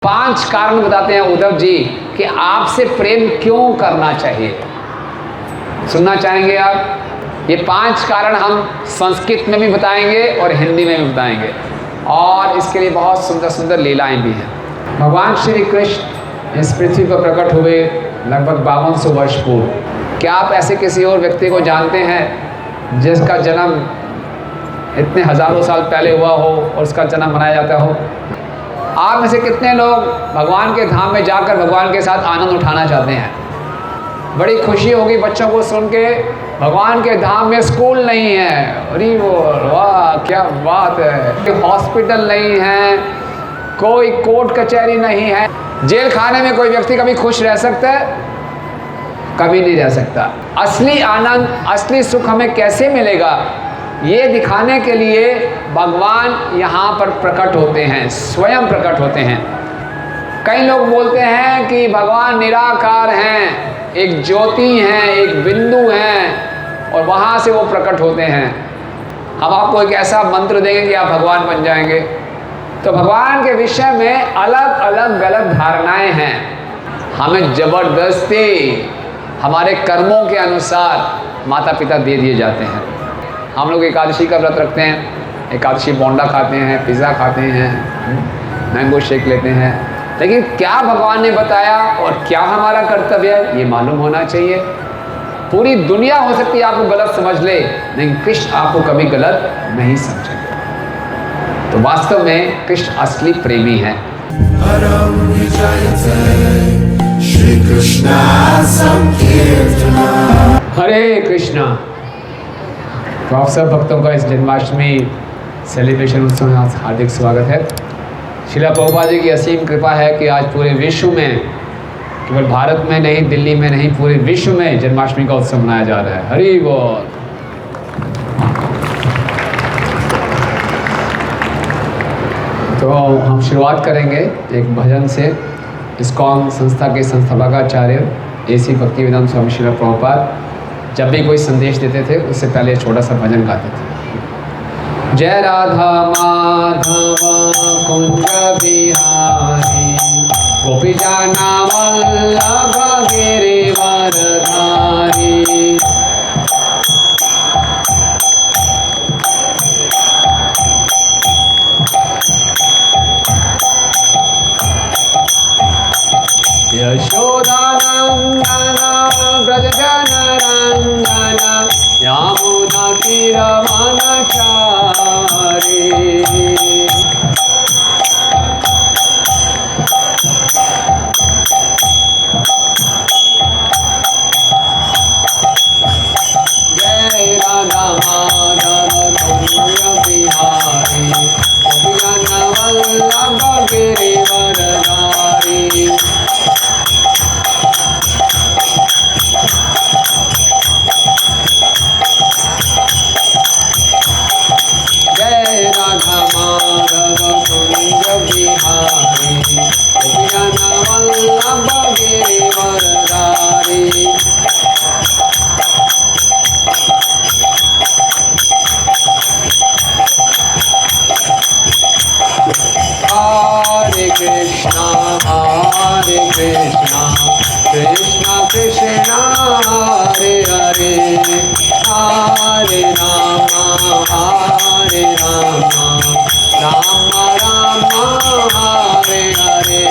5 कारण बताते हैं उद्धव जी कि आपसे प्रेम क्यों करना चाहिए। सुनना चाहेंगे आप? ये 5 कारण हम संस्कृत में भी बताएंगे और हिंदी में भी बताएंगे, और इसके लिए बहुत सुंदर सुंदर लीलाएं भी हैं। भगवान श्री कृष्ण इस पृथ्वी पर प्रकट हुए लगभग 5200 वर्ष पूर्व। क्या आप ऐसे किसी और व्यक्ति को जानते हैं जिसका जन्म इतने हजारों साल पहले हुआ हो और उसका जन्म मनाया जाता हो? आप में से कितने लोग भगवान के धाम में जाकर भगवान के साथ आनंद उठाना चाहते हैं? बड़ी खुशी होगी बच्चों को सुन के, भगवान के धाम में स्कूल नहीं है। अरे वो वाह क्या बात है। हॉस्पिटल नहीं है, कोई कोर्ट कचहरी नहीं है। जेल खाने में कोई व्यक्ति कभी खुश रह सकता है? कभी नहीं रह सकता। असली आनंद, असली सुख हमें कैसे मिलेगा, ये दिखाने के लिए भगवान यहाँ पर प्रकट होते हैं, स्वयं प्रकट होते हैं। कई लोग बोलते हैं कि भगवान निराकार हैं, एक ज्योति हैं, एक बिंदु हैं और वहाँ से वो प्रकट होते हैं। हम आपको एक ऐसा मंत्र देंगे कि आप भगवान बन जाएंगे। तो भगवान के विषय में अलग अलग गलत धारणाएं हैं। हमें जबरदस्ती हमारे कर्मों के अनुसार माता पिता दे दिए जाते हैं। हम लोग एकादशी का व्रत रखते हैं, एकादशी बोंडा खाते हैं, पिज़्ज़ा खाते हैं, मैंगो शेक लेते हैं, लेकिन क्या भगवान ने बताया और क्या हमारा कर्तव्य है ये मालूम होना चाहिए। पूरी दुनिया हो सकती है आपको गलत समझ ले, लेकिन कृष्ण आपको कभी गलत नहीं समझेंगे। तो वास्तव में कृष्ण असली प्रेमी है। श्री कृष्ण संकीर्तना। हरे कृष्णा। तो आप सब भक्तों का इस जन्माष्टमी सेलिब्रेशन उत्सव में हार्दिक स्वागत है। श्रील प्रभुपाद जी की असीम कृपा है कि आज पूरे विश्व में, केवल भारत में नहीं, दिल्ली में नहीं, पूरे विश्व में जन्माष्टमी का उत्सव मनाया जा रहा है। हरि बोल। तो हम शुरुआत करेंगे एक भजन से। इस्कॉन संस्था के संस्थापकाचार्य AC भक्तिवेदांत स्वामी श्रील प्रभुपाद जब भी कोई संदेश देते थे उससे पहले छोटा सा भजन गाते थे। जय राधा माधव कुंज बिहारी, गोपी जाना वल्लभ गिरिवरधारी। यशोदानंदन व्रज जनरंजन, यमुना तीरवनचारी। जय राधा माधव कुंज बिहारी, गोपी जन वल्लभ गिरिवरधारी। राधा माधव कुंज बिहारी, गोपी जन वल्लभ गिरिवरधारी। हरे कृष्णा कृष्णा कृष्णा हरे हरे, हरे राम राम राम हरे हरे।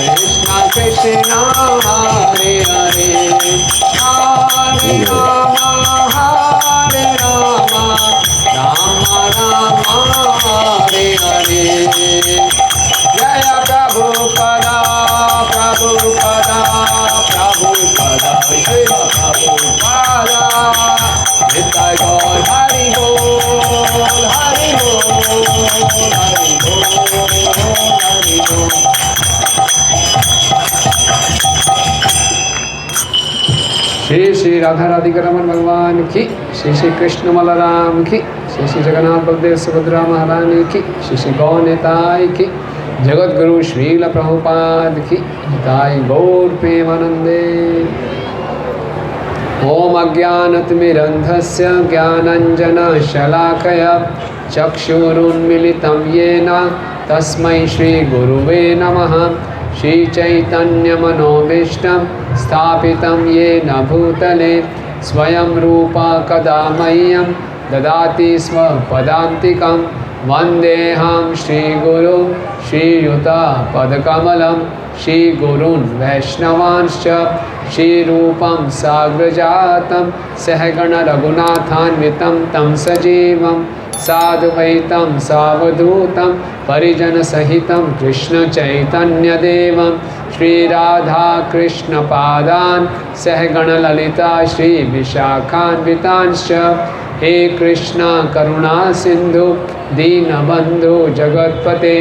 कृष्णा कृष्णा हरे हरे, हरे राम राम हरे हरे। जय प्रभुपदा प्रभुपदा प्रभुपदा, श्री प्रभुपदा। नित्य गौर हरि बोल हरि बोल हरि बोल हरि बोल। श्री श्री राधा राधिका रमन भगवान की। श्री श्री कृष्ण बलराम की, श्री श्री जगन्नाथ बलदेव सुभद्रा महारानी की, श्री श्री गौ निताय की, जगत गुरु श्रील प्रभुपाद की, निताय गौर प्रेमानंदे। ओम अज्ञानतिमिरन्धस्य ज्ञानाञ्जनशलाकया चक्षुरुन्मीलितं येन तस्मै श्रीगुरुवे नमः। श्रीचैतन्यमनोभीष्टं स्थापितं येन भूतले स्वयं रूपा कदा मह्यं ददाति स्वपदान्तिकं। वन्देऽहं श्रीगुरुं श्रीयुतपदकमलं श्रीगुरून् वैष्णवांश्च श्रीरूपं साग्रजातं सहगण रघुनाथान्वितं तं सजीवं साद्वैतं सावधूतं परिजनसहितं कृष्णचैतन्यदेवं श्रीराधाकृष्णपादान् सहगण ललिता श्रीविशाखान्वितांश्च। हे कृष्णा करुणा सिंधु दीनबंधु जगत्पते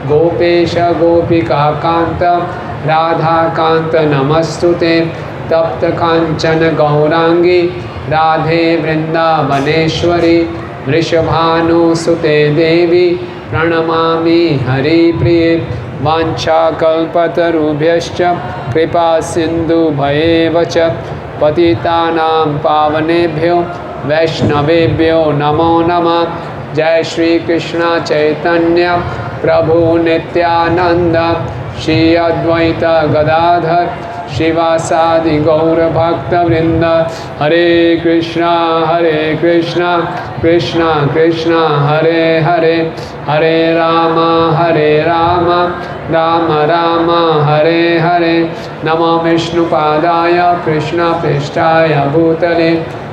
गोपेश गोपिकाकांत राधाकांत नमस्तुते। तप्त कांचन गौरांगी राधे वृंदावनेश्वरी वृषभानुसुते देवी प्रणमामि हरिप्रिये। वाञ्छाकल्पतरुभ्यश्च कृपा सिन्धुभयेव च पतितानां पावनेभ्यो वैष्णवेभ्यो नमो नमः। जय श्री कृष्ण चैतन्य प्रभु नित्यानंद श्री अद्वैत गदाधर शिवासादि गौर भक्तवृंद। हरे कृष्णा कृष्णा कृष्णा हरे हरे, हरे राम राम राम हरे हरे। नमो विष्णुपादाय कृष्ण पृष्ठाय भूतले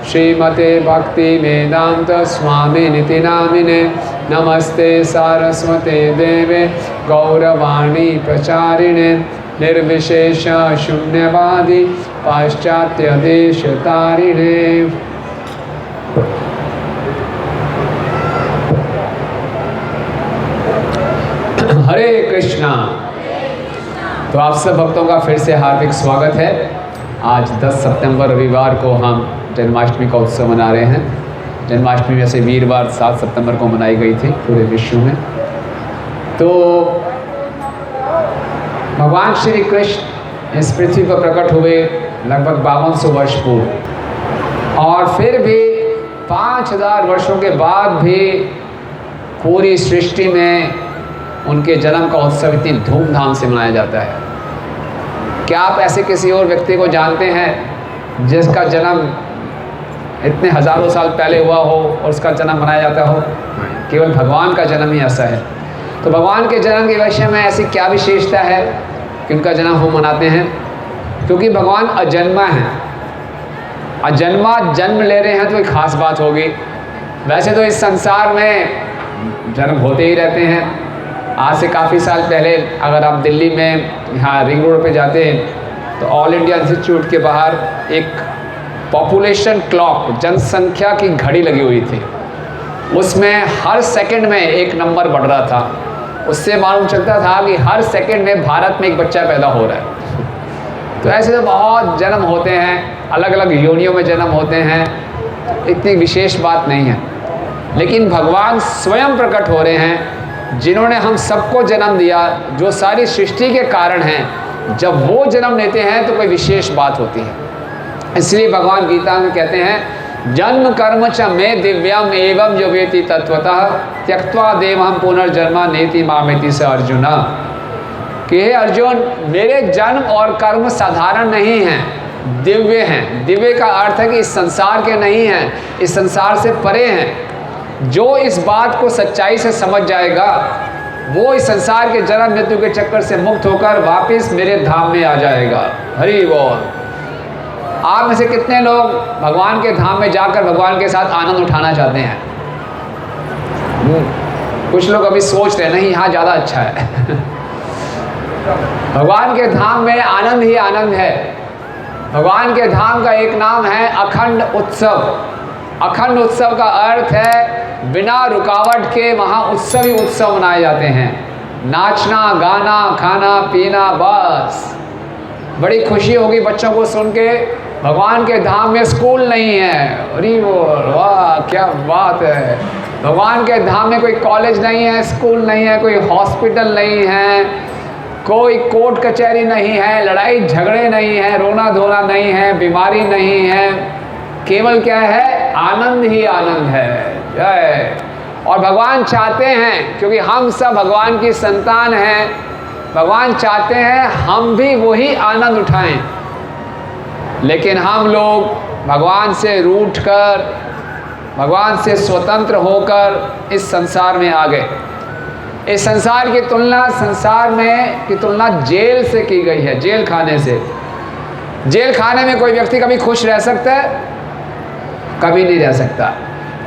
श्रीमते भक्ति वेदांत स्वामी निति नामिने। नमस्ते सारस्वते देवे गौरवाणी प्रचारिणे निर्विशेष शून्यवादी पाश्चात्य देश तारिणे। हरे कृष्णा। तो आप सब भक्तों का फिर से हार्दिक स्वागत है। आज 10 सितंबर रविवार को हम जन्माष्टमी का उत्सव मना रहे हैं। जन्माष्टमी वैसे वीरवार 7 सितंबर को मनाई गई थी पूरे विश्व में। तो भगवान श्री कृष्ण इस पृथ्वी पर प्रकट हुए लगभग 5200 वर्ष पूर्व, और फिर भी 5000 वर्षों के बाद भी पूरी सृष्टि में उनके जन्म का उत्सव इतनी धूमधाम से मनाया जाता है। क्या आप ऐसे किसी और व्यक्ति को जानते हैं जिसका जन्म इतने हजारों साल पहले हुआ हो और उसका जन्म मनाया जाता हो? केवल भगवान का जन्म ही ऐसा है। तो भगवान के जन्म के विषय में ऐसी क्या विशेषता है कि उनका जन्म हम मनाते हैं? क्योंकि भगवान अजन्मा है। अजन्मा जन्म ले रहे हैं तो एक खास बात होगी। वैसे तो इस संसार में जन्म होते ही रहते हैं। आज से काफ़ी साल पहले अगर आप दिल्ली में यहाँ रिंग रोड पे जाते हैं तो ऑल इंडिया इंस्टीट्यूट के बाहर एक पॉपुलेशन क्लॉक, जनसंख्या की घड़ी लगी हुई थी। उसमें हर सेकंड में एक नंबर बढ़ रहा था। उससे मालूम चलता था कि हर सेकंड में भारत में एक बच्चा पैदा हो रहा है। तो ऐसे तो बहुत जन्म होते हैं, अलग अलग योनियों में जन्म होते हैं, इतनी विशेष बात नहीं है। लेकिन भगवान स्वयं प्रकट हो रहे हैं, जिन्होंने हम सबको जन्म दिया, जो सारी सृष्टि के कारण हैं। जब वो जन्म लेते हैं तो कोई विशेष बात होती है। इसलिए भगवान गीता में कहते हैं, जन्म कर्म च मे दिव्यम एवं जो वेति तत्वतः त्यक्त्वा देवं पुनर्जन्म नेति मामेति स अर्जुन। कि हे अर्जुन, मेरे जन्म और कर्म साधारण नहीं हैं, दिव्य हैं। दिव्य का अर्थ है कि इस संसार के नहीं हैं, इस संसार से परे हैं। जो इस बात को सच्चाई से समझ जाएगा वो इस संसार के जन्म मृत्यु के चक्कर से मुक्त होकर वापस मेरे धाम में आ जाएगा। हरि बोल। आप में से कितने लोग भगवान के धाम में जाकर भगवान के साथ आनंद उठाना चाहते हैं? कुछ लोग अभी सोच रहे हैं, नहीं यहाँ ज़्यादा अच्छा है। भगवान के धाम में आनंद ही आनंद है। भगवान के धाम का एक नाम है अखंड उत्सव। अखंड उत्सव का अर्थ है बिना रुकावट के वहाँ उत्सव ही उत्सव मनाए जाते हैं। नाचना, गाना, खाना पीना, बस। बड़ी खुशी होगी बच्चों को सुन के भगवान के धाम में स्कूल नहीं है, अरे वाह क्या बात है। भगवान के धाम में कोई कॉलेज नहीं है, स्कूल नहीं है, कोई हॉस्पिटल नहीं है, कोई कोर्ट कचहरी नहीं है, लड़ाई झगड़े नहीं है, रोना धोना नहीं है, बीमारी नहीं है, केवल क्या है, आनंद ही आनंद है। जय। और भगवान चाहते हैं, क्योंकि हम सब भगवान की संतान हैं, भगवान चाहते हैं हम भी वही आनंद उठाएं। लेकिन हम लोग भगवान से रूठकर, भगवान से स्वतंत्र होकर इस संसार में आ गए। इस संसार की तुलना जेल से की गई है, जेल खाने से। जेल खाने में कोई व्यक्ति कभी खुश रह सकता है? कभी नहीं रह सकता।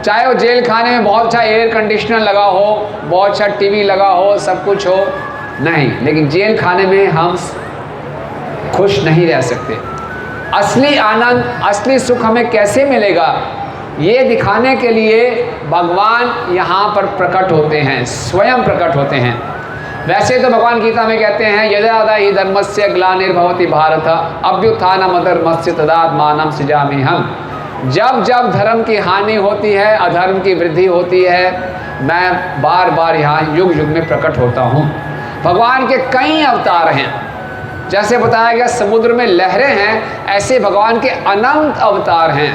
चाहे वो जेल खाने में बहुत अच्छा एयर कंडीशनर लगा हो, बहुत अच्छा टीवी लगा हो, सब कुछ हो, नहीं। लेकिन जेल खाने में हम खुश नहीं रह सकते। असली आनंद, असली सुख हमें कैसे मिलेगा, ये दिखाने के लिए भगवान यहाँ पर प्रकट होते हैं, स्वयं प्रकट होते हैं। वैसे तो भगवान गीता में कहते हैं, यदा हि धर्मस्य ग्लानिर्भवति भारत अभ्युत्थानमधर्मस्य तदात्मानं सृजाम्यहम्। जब जब धर्म की हानि होती है, अधर्म की वृद्धि होती है, मैं बार बार यहाँ युग युग में प्रकट होता हूँ। भगवान के कई अवतार हैं, जैसे बताया गया समुद्र में लहरें हैं, ऐसे भगवान के अनंत अवतार हैं।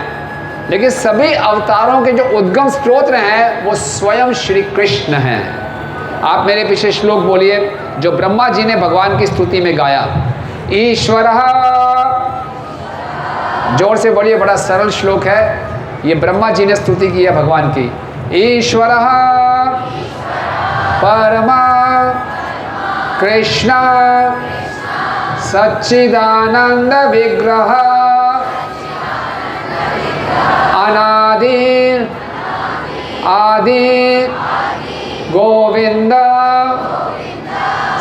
लेकिन सभी अवतारों के जो उद्गम स्रोत हैं वो स्वयं श्री कृष्ण हैं। आप मेरे पीछे श्लोक बोलिए जो ब्रह्मा जी ने भगवान की स्तुति में गाया। ईश्वरः, जोर से बोलिए, बड़ा सरल श्लोक है। ये ब्रह्मा जी ने स्तुति की है भगवान की। ईश्वरः परमा कृष्ण सच्चिदानंद विग्रह अनादि आदि गोविंद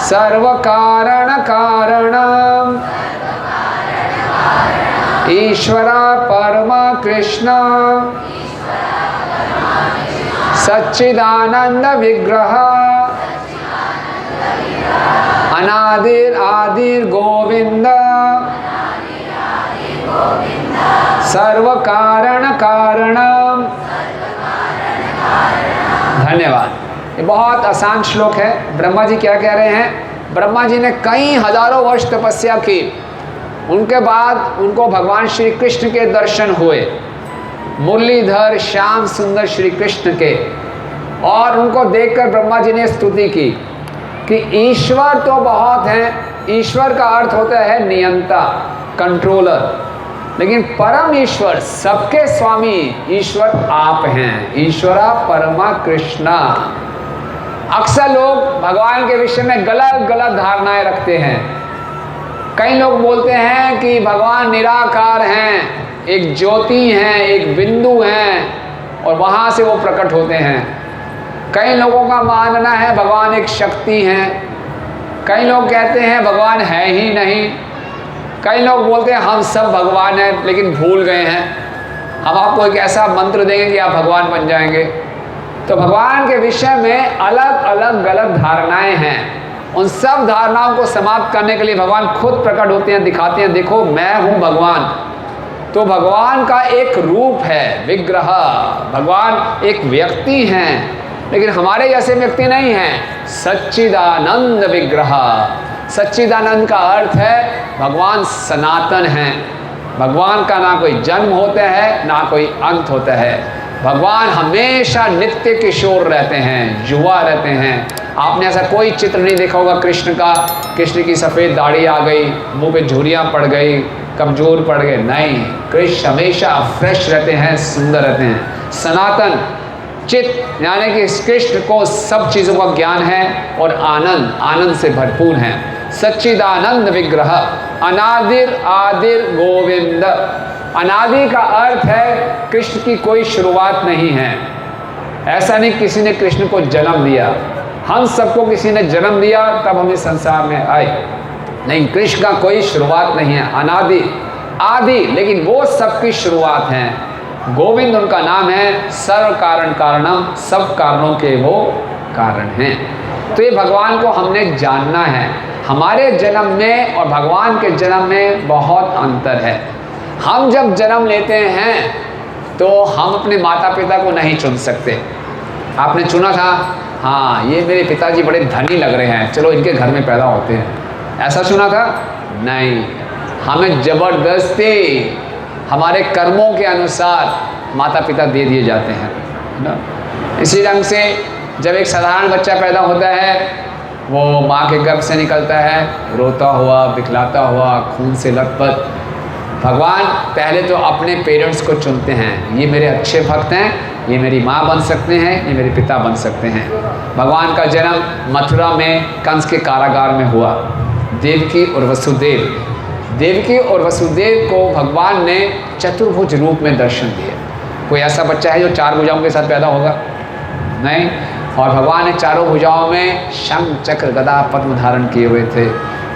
सर्व कारण कारणम ईश्वर परमा कृष्ण सच्चिदानंद विग्रह अनादिर आदिर गोविंद सर्व कारण कारणम। धन्यवाद। ये बहुत आसान श्लोक है। ब्रह्मा जी क्या कह रहे हैं? ब्रह्मा जी ने कई हजारों वर्ष तपस्या की, उनके बाद उनको भगवान श्री कृष्ण के दर्शन हुए, मुरलीधर श्याम सुंदर श्री कृष्ण के। और उनको देखकर ब्रह्मा जी ने स्तुति की कि ईश्वर तो बहुत हैं। ईश्वर का अर्थ होता है नियंता, कंट्रोलर, लेकिन परम ईश्वर, सबके स्वामी ईश्वर आप हैं। ईश्वरा परमा कृष्णा। अक्सर लोग भगवान के विषय में गलत गलत धारणाएं रखते हैं। कई लोग बोलते हैं कि भगवान निराकार हैं, एक ज्योति हैं, एक बिंदु हैं और वहाँ से वो प्रकट होते हैं। कई लोगों का मानना है भगवान एक शक्ति हैं। कई लोग कहते हैं भगवान है ही नहीं। कई लोग बोलते हैं हम सब भगवान हैं लेकिन भूल गए हैं। हम आपको एक ऐसा मंत्र देंगे कि आप भगवान बन जाएंगे। तो भगवान के विषय में अलग अलग गलत धारणाएं हैं। उन सब धारणाओं को समाप्त करने के लिए भगवान खुद प्रकट होते हैं, दिखाते हैं, देखो मैं हूँ भगवान। तो भगवान का एक रूप है, विग्रह। भगवान एक व्यक्ति हैं, लेकिन हमारे जैसे व्यक्ति नहीं हैं। सच्चिदानंद विग्रह। सच्चिदानंद का अर्थ है भगवान सनातन हैं। भगवान का ना कोई जन्म होता है ना कोई अंत होता है। भगवान हमेशा नित्य किशोर रहते हैं, युवा रहते हैं। आपने ऐसा कोई चित्र नहीं देखा होगा कृष्ण का, कृष्ण की सफ़ेद दाढ़ी आ गई, मुंह पे झुर्रियाँ पड़ गई, कमजोर पड़ गए, नहीं। कृष्ण हमेशा फ्रेश रहते हैं, सुंदर रहते हैं। सनातन चित्त, यानी कि कृष्ण को सब चीज़ों का ज्ञान है और आनंद, आनंद से भरपूर हैं। सच्चिदानंद विग्रह अनादिर आदिर गोविंद। अनादि का अर्थ है कृष्ण की कोई शुरुआत नहीं है। ऐसा नहीं किसी ने कृष्ण को जन्म दिया, हम सबको किसी ने जन्म दिया तब हम इस संसार में आए। नहीं, कृष्ण का कोई शुरुआत नहीं है। अनादि आदि, लेकिन वो सबकी शुरुआत हैं। गोविंद उनका नाम है। सर्व कारण कारणम, सब कारणों के वो कारण हैं। तो ये भगवान को हमने जानना है। हमारे जन्म में और भगवान के जन्म में बहुत अंतर है। हम जब जन्म लेते हैं तो हम अपने माता पिता को नहीं चुन सकते। आपने चुना था, हाँ ये मेरे पिताजी बड़े धनी लग रहे हैं, चलो इनके घर में पैदा होते हैं, ऐसा चुना था? नहीं, हमें ज़बरदस्ती हमारे कर्मों के अनुसार माता पिता दे दिए जाते हैं ना। इसी ढंग से जब एक साधारण बच्चा पैदा होता है, वो माँ के गर्भ से निकलता है, रोता हुआ, बिखलाता हुआ, खून से लथपथ। भगवान पहले तो अपने पेरेंट्स को चुनते हैं, ये मेरे अच्छे भक्त हैं, ये मेरी माँ बन सकते हैं, ये मेरे पिता बन सकते हैं। भगवान का जन्म मथुरा में कंस के कारागार में हुआ। देवकी और वसुदेव को भगवान ने चतुर्भुज रूप में दर्शन दिए। कोई ऐसा बच्चा है जो 4 भुजाओं के साथ पैदा होगा? नहीं। और भगवान ने चारों भुजाओं में शंख चक्र गदा पद्म धारण किए हुए थे,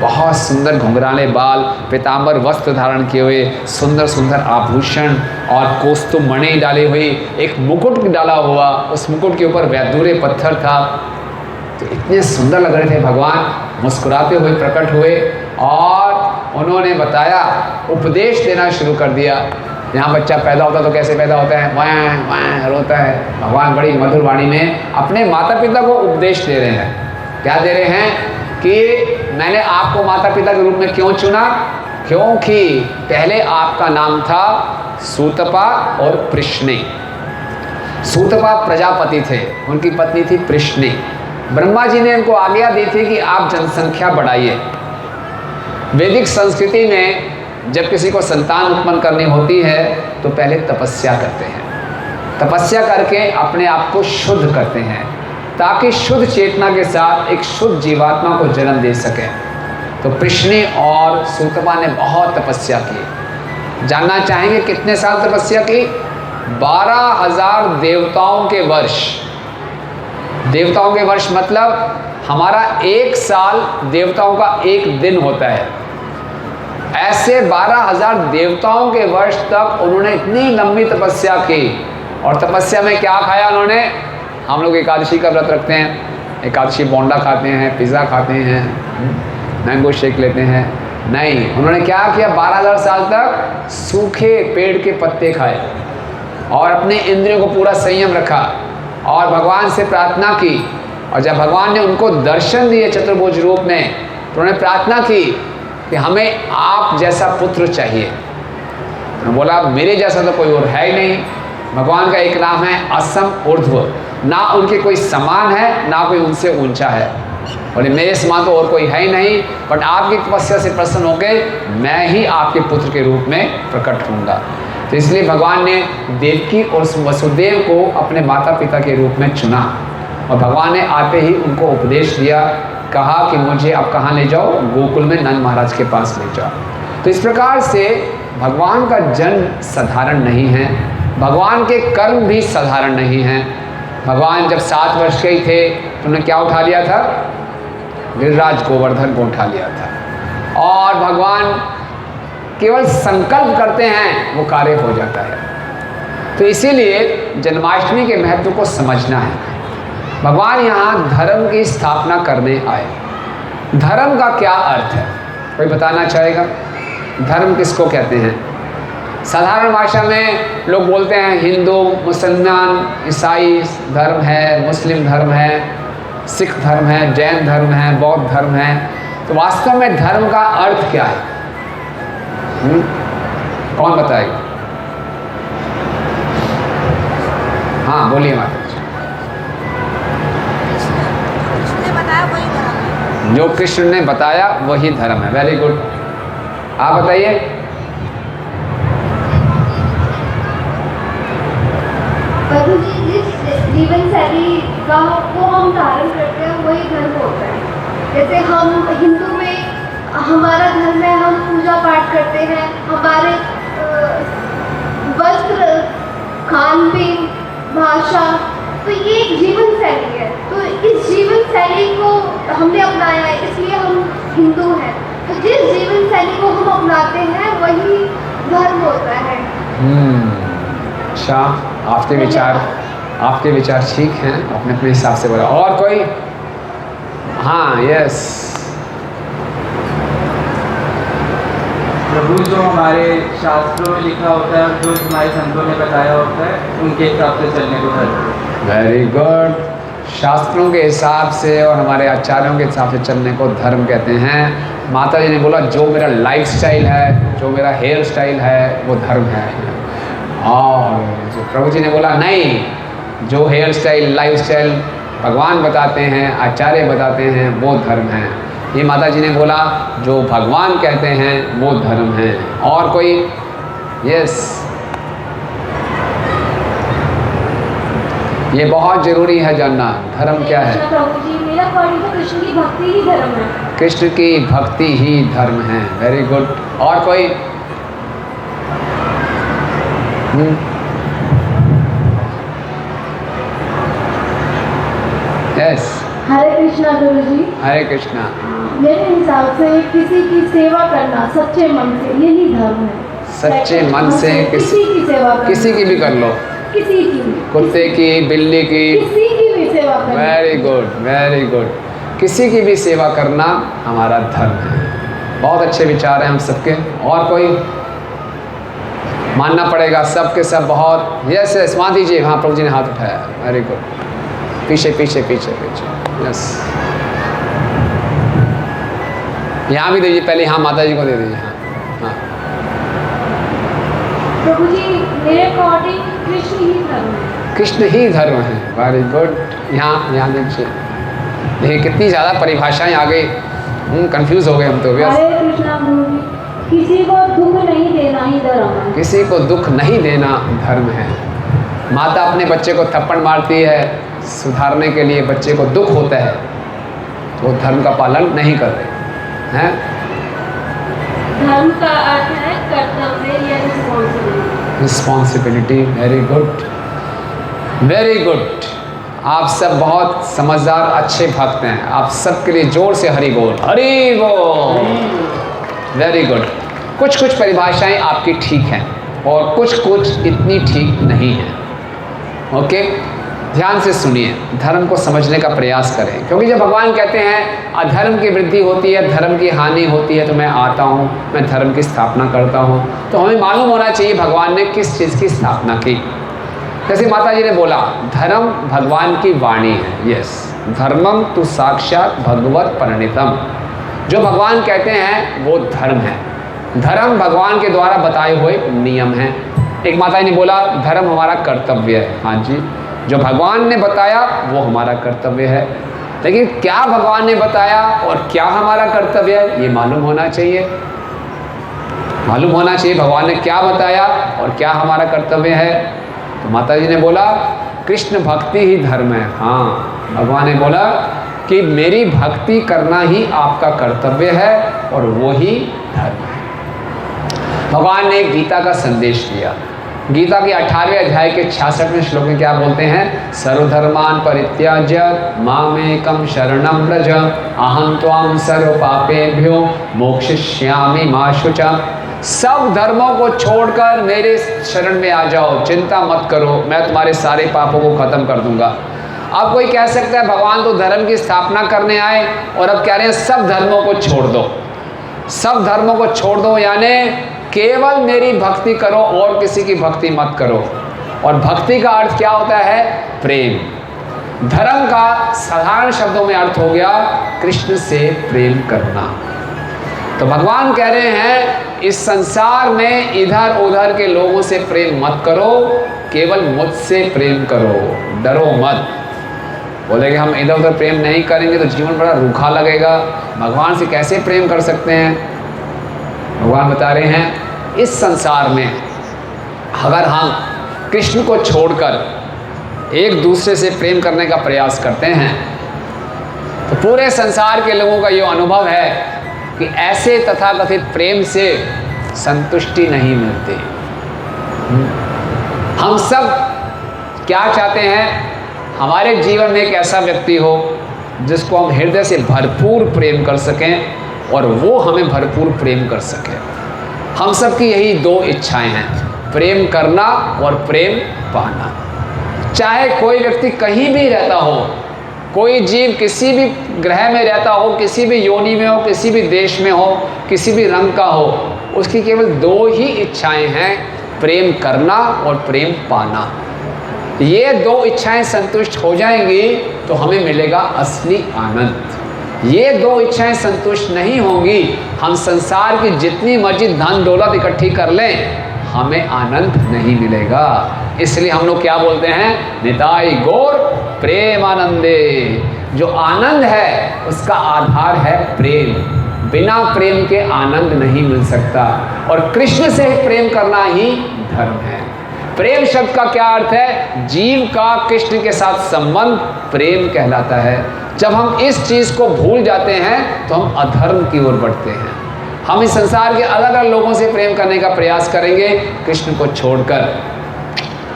बहुत सुंदर घुंघराले बाल, पीताम्बर वस्त्र धारण किए हुए, सुंदर सुंदर आभूषण और कौस्तुभ मणि डाली हुई, एक मुकुट डाला हुआ, उस मुकुट के ऊपर वैदूर्य पत्थर था। तो इतने सुंदर लग रहे थे भगवान, मुस्कुराते हुए प्रकट हुए और उन्होंने बताया, उपदेश देना शुरू कर दिया। यहाँ बच्चा पैदा होता तो कैसे पैदा होता है? वाह वाह रोता है। भगवान बड़ी मधुर वाणी में अपने माता पिता को उपदेश दे रहे हैं। क्या दे रहे हैं कि मैंने आपको माता पिता के रूप में क्यों चुना? क्योंकि पहले आपका नाम था सूतपा और पृश्नि। सूतपा प्रजापति थे, उनकी पत्नी थी पृश्नि। ब्रह्मा जी ने उनको आज्ञा दी थी कि आप जनसंख्या बढ़ाइए। वैदिक संस्कृति में जब किसी को संतान उत्पन्न करनी होती है तो पहले तपस्या करते हैं, तपस्या करके अपने आप को शुद्ध करते हैं ताकि शुद्ध चेतना के साथ एक शुद्ध जीवात्मा को जन्म दे सके। तो पृश्नि और सूतपा ने बहुत तपस्या की। जानना चाहेंगे कितने साल तपस्या की? 12,000 देवताओं के वर्ष। देवताओं के वर्ष मतलब हमारा 1 साल देवताओं का 1 दिन होता है। ऐसे 12,000 देवताओं के वर्ष तक उन्होंने इतनी लंबी तपस्या की। और तपस्या में क्या खाया उन्होंने? हम लोग एकादशी का व्रत रखते हैं, एकादशी बोंडा खाते हैं, पिज़्ज़ा खाते हैं, मैंगो शेक लेते हैं। नहीं, उन्होंने क्या किया? 12,000 साल तक सूखे पेड़ के पत्ते खाए और अपने इंद्रियों को पूरा संयम रखा और भगवान से प्रार्थना की। और जब भगवान ने उनको दर्शन दिए चतुर्भुज रूप में, तो उन्होंने प्रार्थना की कि हमें आप जैसा पुत्र चाहिए। उन्होंने बोला मेरे जैसा तो कोई और है ही नहीं। भगवान का एक नाम है असम ऊर्ध्व, ना उनके कोई समान है ना कोई उनसे ऊंचा है। बोले मेरे समान तो और कोई है ही नहीं, बट आपकी तपस्या से प्रसन्न होकर मैं ही आपके पुत्र के रूप में प्रकट होऊंगा। तो इसलिए भगवान ने देवकी और वसुदेव को अपने माता पिता के रूप में चुना और भगवान ने आते ही उनको उपदेश दिया, कहा कि मुझे अब कहाँ ले जाओ? गोकुल में नंद महाराज के पास ले जाओ। तो इस प्रकार से भगवान का जन्म साधारण नहीं है, भगवान के कर्म भी साधारण नहीं हैं। भगवान जब 7 वर्ष के ही थे तो उन्होंने क्या उठा लिया था? गिरिराज गोवर्धन को उठा लिया था। और भगवान केवल संकल्प करते हैं वो कार्य हो जाता है। तो इसीलिए जन्माष्टमी के महत्व को समझना है। भगवान यहाँ धर्म की स्थापना करने आए। धर्म का क्या अर्थ है? कोई बताना चाहेगा? धर्म किसको कहते हैं? साधारण भाषा में लोग बोलते हैं हिंदू, मुसलमान, ईसाई धर्म है, मुस्लिम धर्म है, सिख धर्म है, जैन धर्म है, बौद्ध धर्म है। तो वास्तव में धर्म का अर्थ क्या है? कौन बताएगा? हाँ बोलिए माता जी। जो कृष्ण ने बताया वही धर्म है। वेरी गुड, आप बताइए। प्रभु जी, जिस जीवन शैली का को हम धारण करते हैं वही धर्म होता है। जैसे हम हिंदू में हमारा धर्म है, हम पूजा पाठ करते हैं, हमारे वस्त्र, खान पीन, भाषा, तो ये एक जीवन शैली है। तो इस जीवन शैली को हमने अपनाया है, इसलिए हम हिंदू हैं। तो जिस जीवन शैली को हम अपनाते हैं वही धर्म होता है। अच्छा, आपके विचार ठीक हैं, अपने अपने हिसाब से बोला। और कोई? हाँ, यस। प्रभु जो हमारे शास्त्रों में लिखा होता है, जो हमारे संतों ने बताया होता है, उनके हिसाब से चलने को धर्म। Very good. शास्त्रों के हिसाब से और हमारे आचार्यों के हिसाब से चलने को धर्म कहते हैं। माता जी ने बोला जो मेरा लाइफ स्टाइल है, जो मेरा हेयर स्टाइल है, वो धर्म है। और जो प्रभु जी ने बोला नहीं, जो हेयर स्टाइल लाइफ स्टाइल भगवान बताते हैं, आचार्य बताते हैं, वो धर्म है। ये माता जी ने बोला जो भगवान कहते हैं वो धर्म है। और कोई? यस, ये बहुत जरूरी है जानना, धर्म क्या है। प्रभु जी, मेरा अकॉर्डिंग तो कृष्ण की भक्ति ही धर्म है। कृष्ण की भक्ति ही धर्म है। Very good. और कोई? यस। हरे कृष्णा गुरु जी। हरे कृष्णा। मेरे हिसाब से किसी की सेवा करना सच्चे मन से, यही धर्म है। सच्चे मन से किसी की सेवा करना, किसी की भी कर लो, किसी की भी, कुत्ते की, बिल्ली की, किसी की भी सेवा करना। Very good, very good. किसी की भी सेवा करना हमारा धर्म है। बहुत अच्छे विचार हैं हम सबके। और कोई? मानना पड़ेगा सबके सब बहुत। यस यस, मान दीजिए। हाँ, प्रभु जी ने हाथ उठाया। Very good. पीछे पीछे पीछे पीछे। यस, यहाँ भी दीजिए पहले। हाँ, माता जी को दे दीजिए। हाँ हाँ। प्रभु जी, मेरे अकॉर्डिंग कृष्ण ही धर्म है। कृष्ण ही धर्म है। Very good. यहाँ दीजिए। देखिए कितनी ज़्यादा परिभाषाएं आ गई, कंफ्यूज हो गए हम तो। हरे कृष्णा गुरु जी, किसी को दुख नहीं देना ही धर्म है। किसी को दुख नहीं देना धर्म है। माता अपने बच्चे को थप्पड़ मारती है, सुधारने के लिए बच्चे को दुख होता है, तो वो धर्म का पालन नहीं कर रहे हैं। धर्म का अर्थ है कर्तव्य या responsibility. Very good, very good. आप सब बहुत समझदार अच्छे भक्त हैं। आप सबके लिए जोर से हरि बोल, हरि बोल। Very good. कुछ कुछ परिभाषाएं आपकी ठीक हैं और कुछ कुछ इतनी ठीक नहीं हैं। ओके, ध्यान से सुनिए, धर्म को समझने का प्रयास करें। क्योंकि जब भगवान कहते हैं अधर्म की वृद्धि होती है, धर्म की हानि होती है, तो मैं आता हूँ, मैं धर्म की स्थापना करता हूँ, तो हमें मालूम होना चाहिए भगवान ने किस चीज़ की स्थापना की। जैसे माता जी ने बोला, धर्म भगवान की वाणी है। यस, धर्मम तु साक्षात भगवत परिणीतम। जो भगवान कहते हैं वो धर्म है। धर्म भगवान के द्वारा बताए हुए नियम हैं। एक माता जी ने बोला धर्म हमारा कर्तव्य है। हाँ जी, जो भगवान ने बताया वो हमारा कर्तव्य है। लेकिन क्या भगवान ने बताया और क्या हमारा कर्तव्य है, ये मालूम होना चाहिए। मालूम होना चाहिए भगवान ने क्या बताया और क्या हमारा कर्तव्य है। तो माता जी ने बोला कृष्ण भक्ति ही धर्म है। हाँ, भगवान ने बोला कि मेरी भक्ति करना ही आपका कर्तव्य है और वो ही धर्म है। भगवान ने गीता का संदेश दिया। गीता के 18वें अध्याय के 66वें श्लोक में क्या बोलते हैं? सर्वधर्मान परित्याज्य मामेकं शरणं व्रज अहं त्वां सर्व पापेभ्यो मोक्षयिष्यामि मा शुचा। सब धर्मों को छोड़कर मेरे शरण में आ जाओ, चिंता मत करो, मैं तुम्हारे सारे पापों को खत्म कर दूंगा। अब कोई कह सकता है भगवान तो धर्म की स्थापना करने आए और अब कह रहे हैं सब धर्मों को छोड़ दो। सब धर्मों को छोड़ दो यानी केवल मेरी भक्ति करो और किसी की भक्ति मत करो। और भक्ति का अर्थ क्या होता है? प्रेम। धर्म का साधारण शब्दों में अर्थ हो गया कृष्ण से प्रेम करना। तो भगवान कह रहे हैं इस संसार में इधर उधर के लोगों से प्रेम मत करो, केवल मुझसे प्रेम करो, डरो मत। बोले कि हम इधर उधर प्रेम नहीं करेंगे तो जीवन बड़ा रूखा लगेगा, भगवान से कैसे प्रेम कर सकते हैं? भगवान बता रहे हैं इस संसार में अगर हम कृष्ण को छोड़कर एक दूसरे से प्रेम करने का प्रयास करते हैं तो पूरे संसार के लोगों का ये अनुभव है कि ऐसे तथाकथित प्रेम से संतुष्टि नहीं मिलती। हम सब क्या चाहते हैं? हमारे जीवन में एक ऐसा व्यक्ति हो जिसको हम हृदय से भरपूर प्रेम कर सकें और वो हमें भरपूर प्रेम कर सके। हम सब की यही दो इच्छाएं हैं, प्रेम करना और प्रेम पाना। चाहे कोई व्यक्ति कहीं भी रहता हो, कोई जीव किसी भी ग्रह में रहता हो, किसी भी योनि में हो, किसी भी देश में हो, किसी भी रंग का हो, उसकी केवल दो ही इच्छाएं हैं, प्रेम करना और प्रेम पाना। ये दो इच्छाएं संतुष्ट हो जाएंगी तो हमें मिलेगा असली आनंद। ये दो इच्छाएं संतुष्ट नहीं होंगी, हम संसार की जितनी मर्जी धन दौलत इकट्ठी कर लें, हमें आनंद नहीं मिलेगा। इसलिए हम लोग क्या बोलते हैं, निताई गौर प्रेम आनंदे। जो आनंद है उसका आधार है प्रेम। बिना प्रेम के आनंद नहीं मिल सकता, और कृष्ण से प्रेम करना ही धर्म है। प्रेम शब्द का क्या अर्थ है, जीव का कृष्ण के साथ संबंध प्रेम कहलाता है। जब हम इस चीज को भूल जाते हैं तो हम अधर्म की ओर बढ़ते हैं। हम इस संसार के अलग अलग लोगों से प्रेम करने का प्रयास करेंगे, कृष्ण को छोड़कर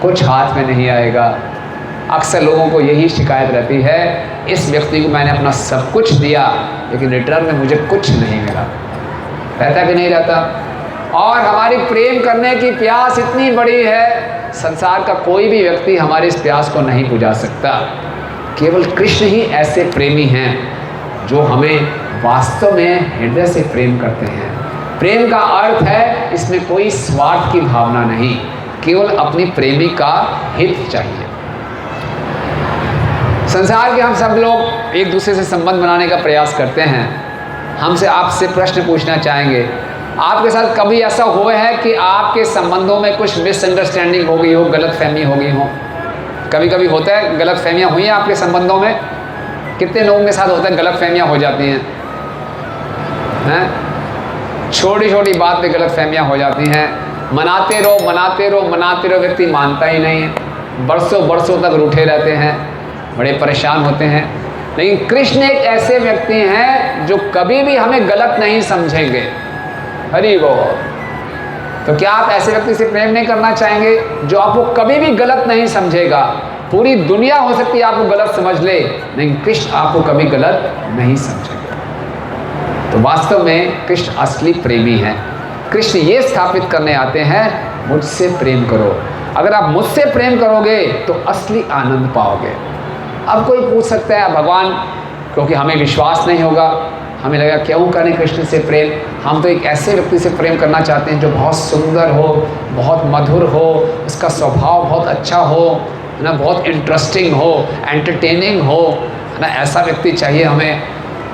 कुछ हाथ में नहीं आएगा। अक्सर लोगों को यही शिकायत रहती है, इस व्यक्ति को मैंने अपना सब कुछ दिया लेकिन रिटर्न में मुझे कुछ नहीं मिला। रहता कि नहीं रहता? और हमारी प्रेम करने की प्यास इतनी बड़ी है, संसार का कोई भी व्यक्ति हमारी इस प्यास को नहीं बुझा सकता। केवल कृष्ण ही ऐसे प्रेमी हैं जो हमें वास्तव में हृदय से प्रेम करते हैं। प्रेम का अर्थ है इसमें कोई स्वार्थ की भावना नहीं, केवल अपनी प्रेमी का हित चाहिए। संसार के हम सब लोग एक दूसरे से संबंध बनाने का प्रयास करते हैं। हमसे आपसे प्रश्न पूछना चाहेंगे, आपके साथ कभी ऐसा हुआ है कि आपके संबंधों में कुछ मिसअंडरस्टैंडिंग हो गई हो, गलतफहमी हो गई हो? कभी कभी होता है, गलतफहमियां हुई हैं आपके संबंधों में? कितने लोगों के साथ होता है गलतफहमियां हो जाती हैं? छोटी छोटी बात पे गलतफहमियां हो जाती हैं। मनाते रहो, व्यक्ति मानता ही नहीं है, बरसों बरसों तक रूठे रहते हैं, बड़े परेशान होते हैं। लेकिन कृष्ण एक ऐसे व्यक्ति हैं जो कभी भी हमें गलत नहीं समझेंगे। हरि बोल। तो क्या आप ऐसे व्यक्ति से प्रेम नहीं करना चाहेंगे जो आपको कभी भी गलत नहीं समझेगा? पूरी दुनिया हो सकती है आपको गलत समझ ले, लेकिन कृष्ण आपको कभी गलत नहीं समझेगा। तो वास्तव में कृष्ण असली प्रेमी हैं। कृष्ण ये स्थापित करने आते हैं, मुझसे प्रेम करो। अगर आप मुझसे प्रेम करोगे तो असली आनंद पाओगे। अब कोई पूछ सकता है भगवान, क्योंकि हमें विश्वास नहीं होगा, हमें लगा क्यों करें कृष्ण से प्रेम? हम तो एक ऐसे व्यक्ति से प्रेम करना चाहते हैं जो बहुत सुंदर हो, बहुत मधुर हो, उसका स्वभाव बहुत अच्छा हो, है ना, बहुत इंटरेस्टिंग हो, एंटरटेनिंग हो, है ना, ऐसा व्यक्ति चाहिए हमें।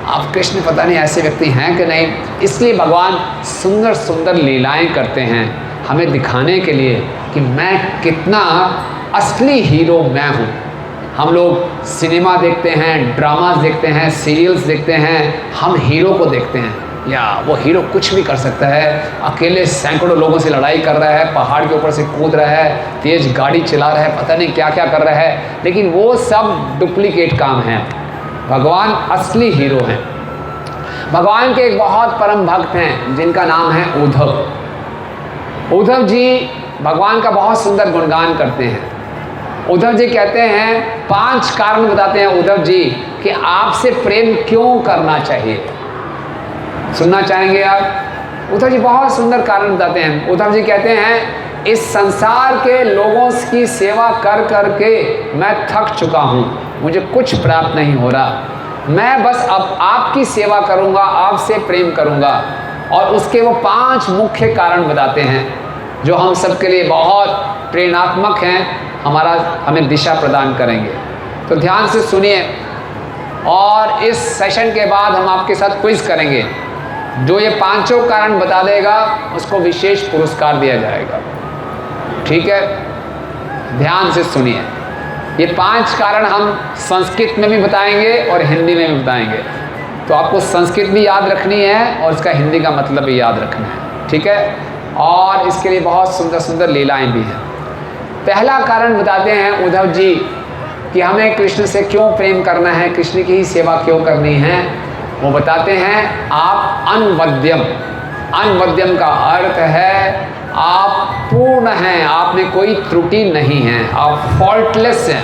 आप कृष्ण पता नहीं ऐसे व्यक्ति हैं कि नहीं, इसलिए भगवान सुंदर सुंदर लीलाएं करते हैं हमें दिखाने के लिए कि मैं कितना असली हीरो मैं हूँ। हम लोग सिनेमा देखते हैं, ड्रामास देखते हैं, सीरियल्स देखते हैं, हम हीरो को देखते हैं, या वो हीरो कुछ भी कर सकता है, अकेले सैकड़ों लोगों से लड़ाई कर रहा है, पहाड़ के ऊपर से कूद रहा है, तेज गाड़ी चला रहा है, पता नहीं क्या क्या कर रहा है, लेकिन वो सब डुप्लीकेट काम है। भगवान असली हीरो हैं। भगवान के एक बहुत परम भक्त हैं जिनका नाम है उद्धव। उद्धव जी भगवान का बहुत सुंदर गुणगान करते हैं। उद्धव जी कहते हैं, 5 कारण बताते हैं उद्धव जी कि आपसे प्रेम क्यों करना चाहिए। सुनना चाहेंगे आप? उद्धव जी बहुत सुंदर कारण बताते हैं। उद्धव जी कहते हैं, इस संसार के लोगों की सेवा कर कर के मैं थक चुका हूँ, मुझे कुछ प्राप्त नहीं हो रहा, मैं बस अब आपकी सेवा करूँगा, आपसे प्रेम करूँगा। और उसके वो 5 मुख्य कारण बताते हैं जो हम सबके लिए बहुत प्रेरणात्मक हैं, हमें दिशा प्रदान करेंगे। तो ध्यान से सुनिए, और इस सेशन के बाद हम आपके साथ क्विज करेंगे। जो ये 5 कारण बता देगा उसको विशेष पुरस्कार दिया जाएगा। ठीक है, ध्यान से सुनिए। ये 5 कारण हम संस्कृत में भी बताएंगे और हिंदी में भी बताएंगे, तो आपको संस्कृत भी याद रखनी है और इसका हिंदी का मतलब भी याद रखना है। ठीक है, और इसके लिए बहुत सुंदर सुंदर लीलाएं भी हैं। पहला कारण बताते हैं उद्धव जी कि हमें कृष्ण से क्यों प्रेम करना है, कृष्ण की ही सेवा क्यों करनी है। वो बताते हैं, आप अनवद्यम। अनवद्यम का अर्थ है आप पूर्ण हैं, आप में कोई त्रुटि नहीं है, आप फॉल्टलेस हैं,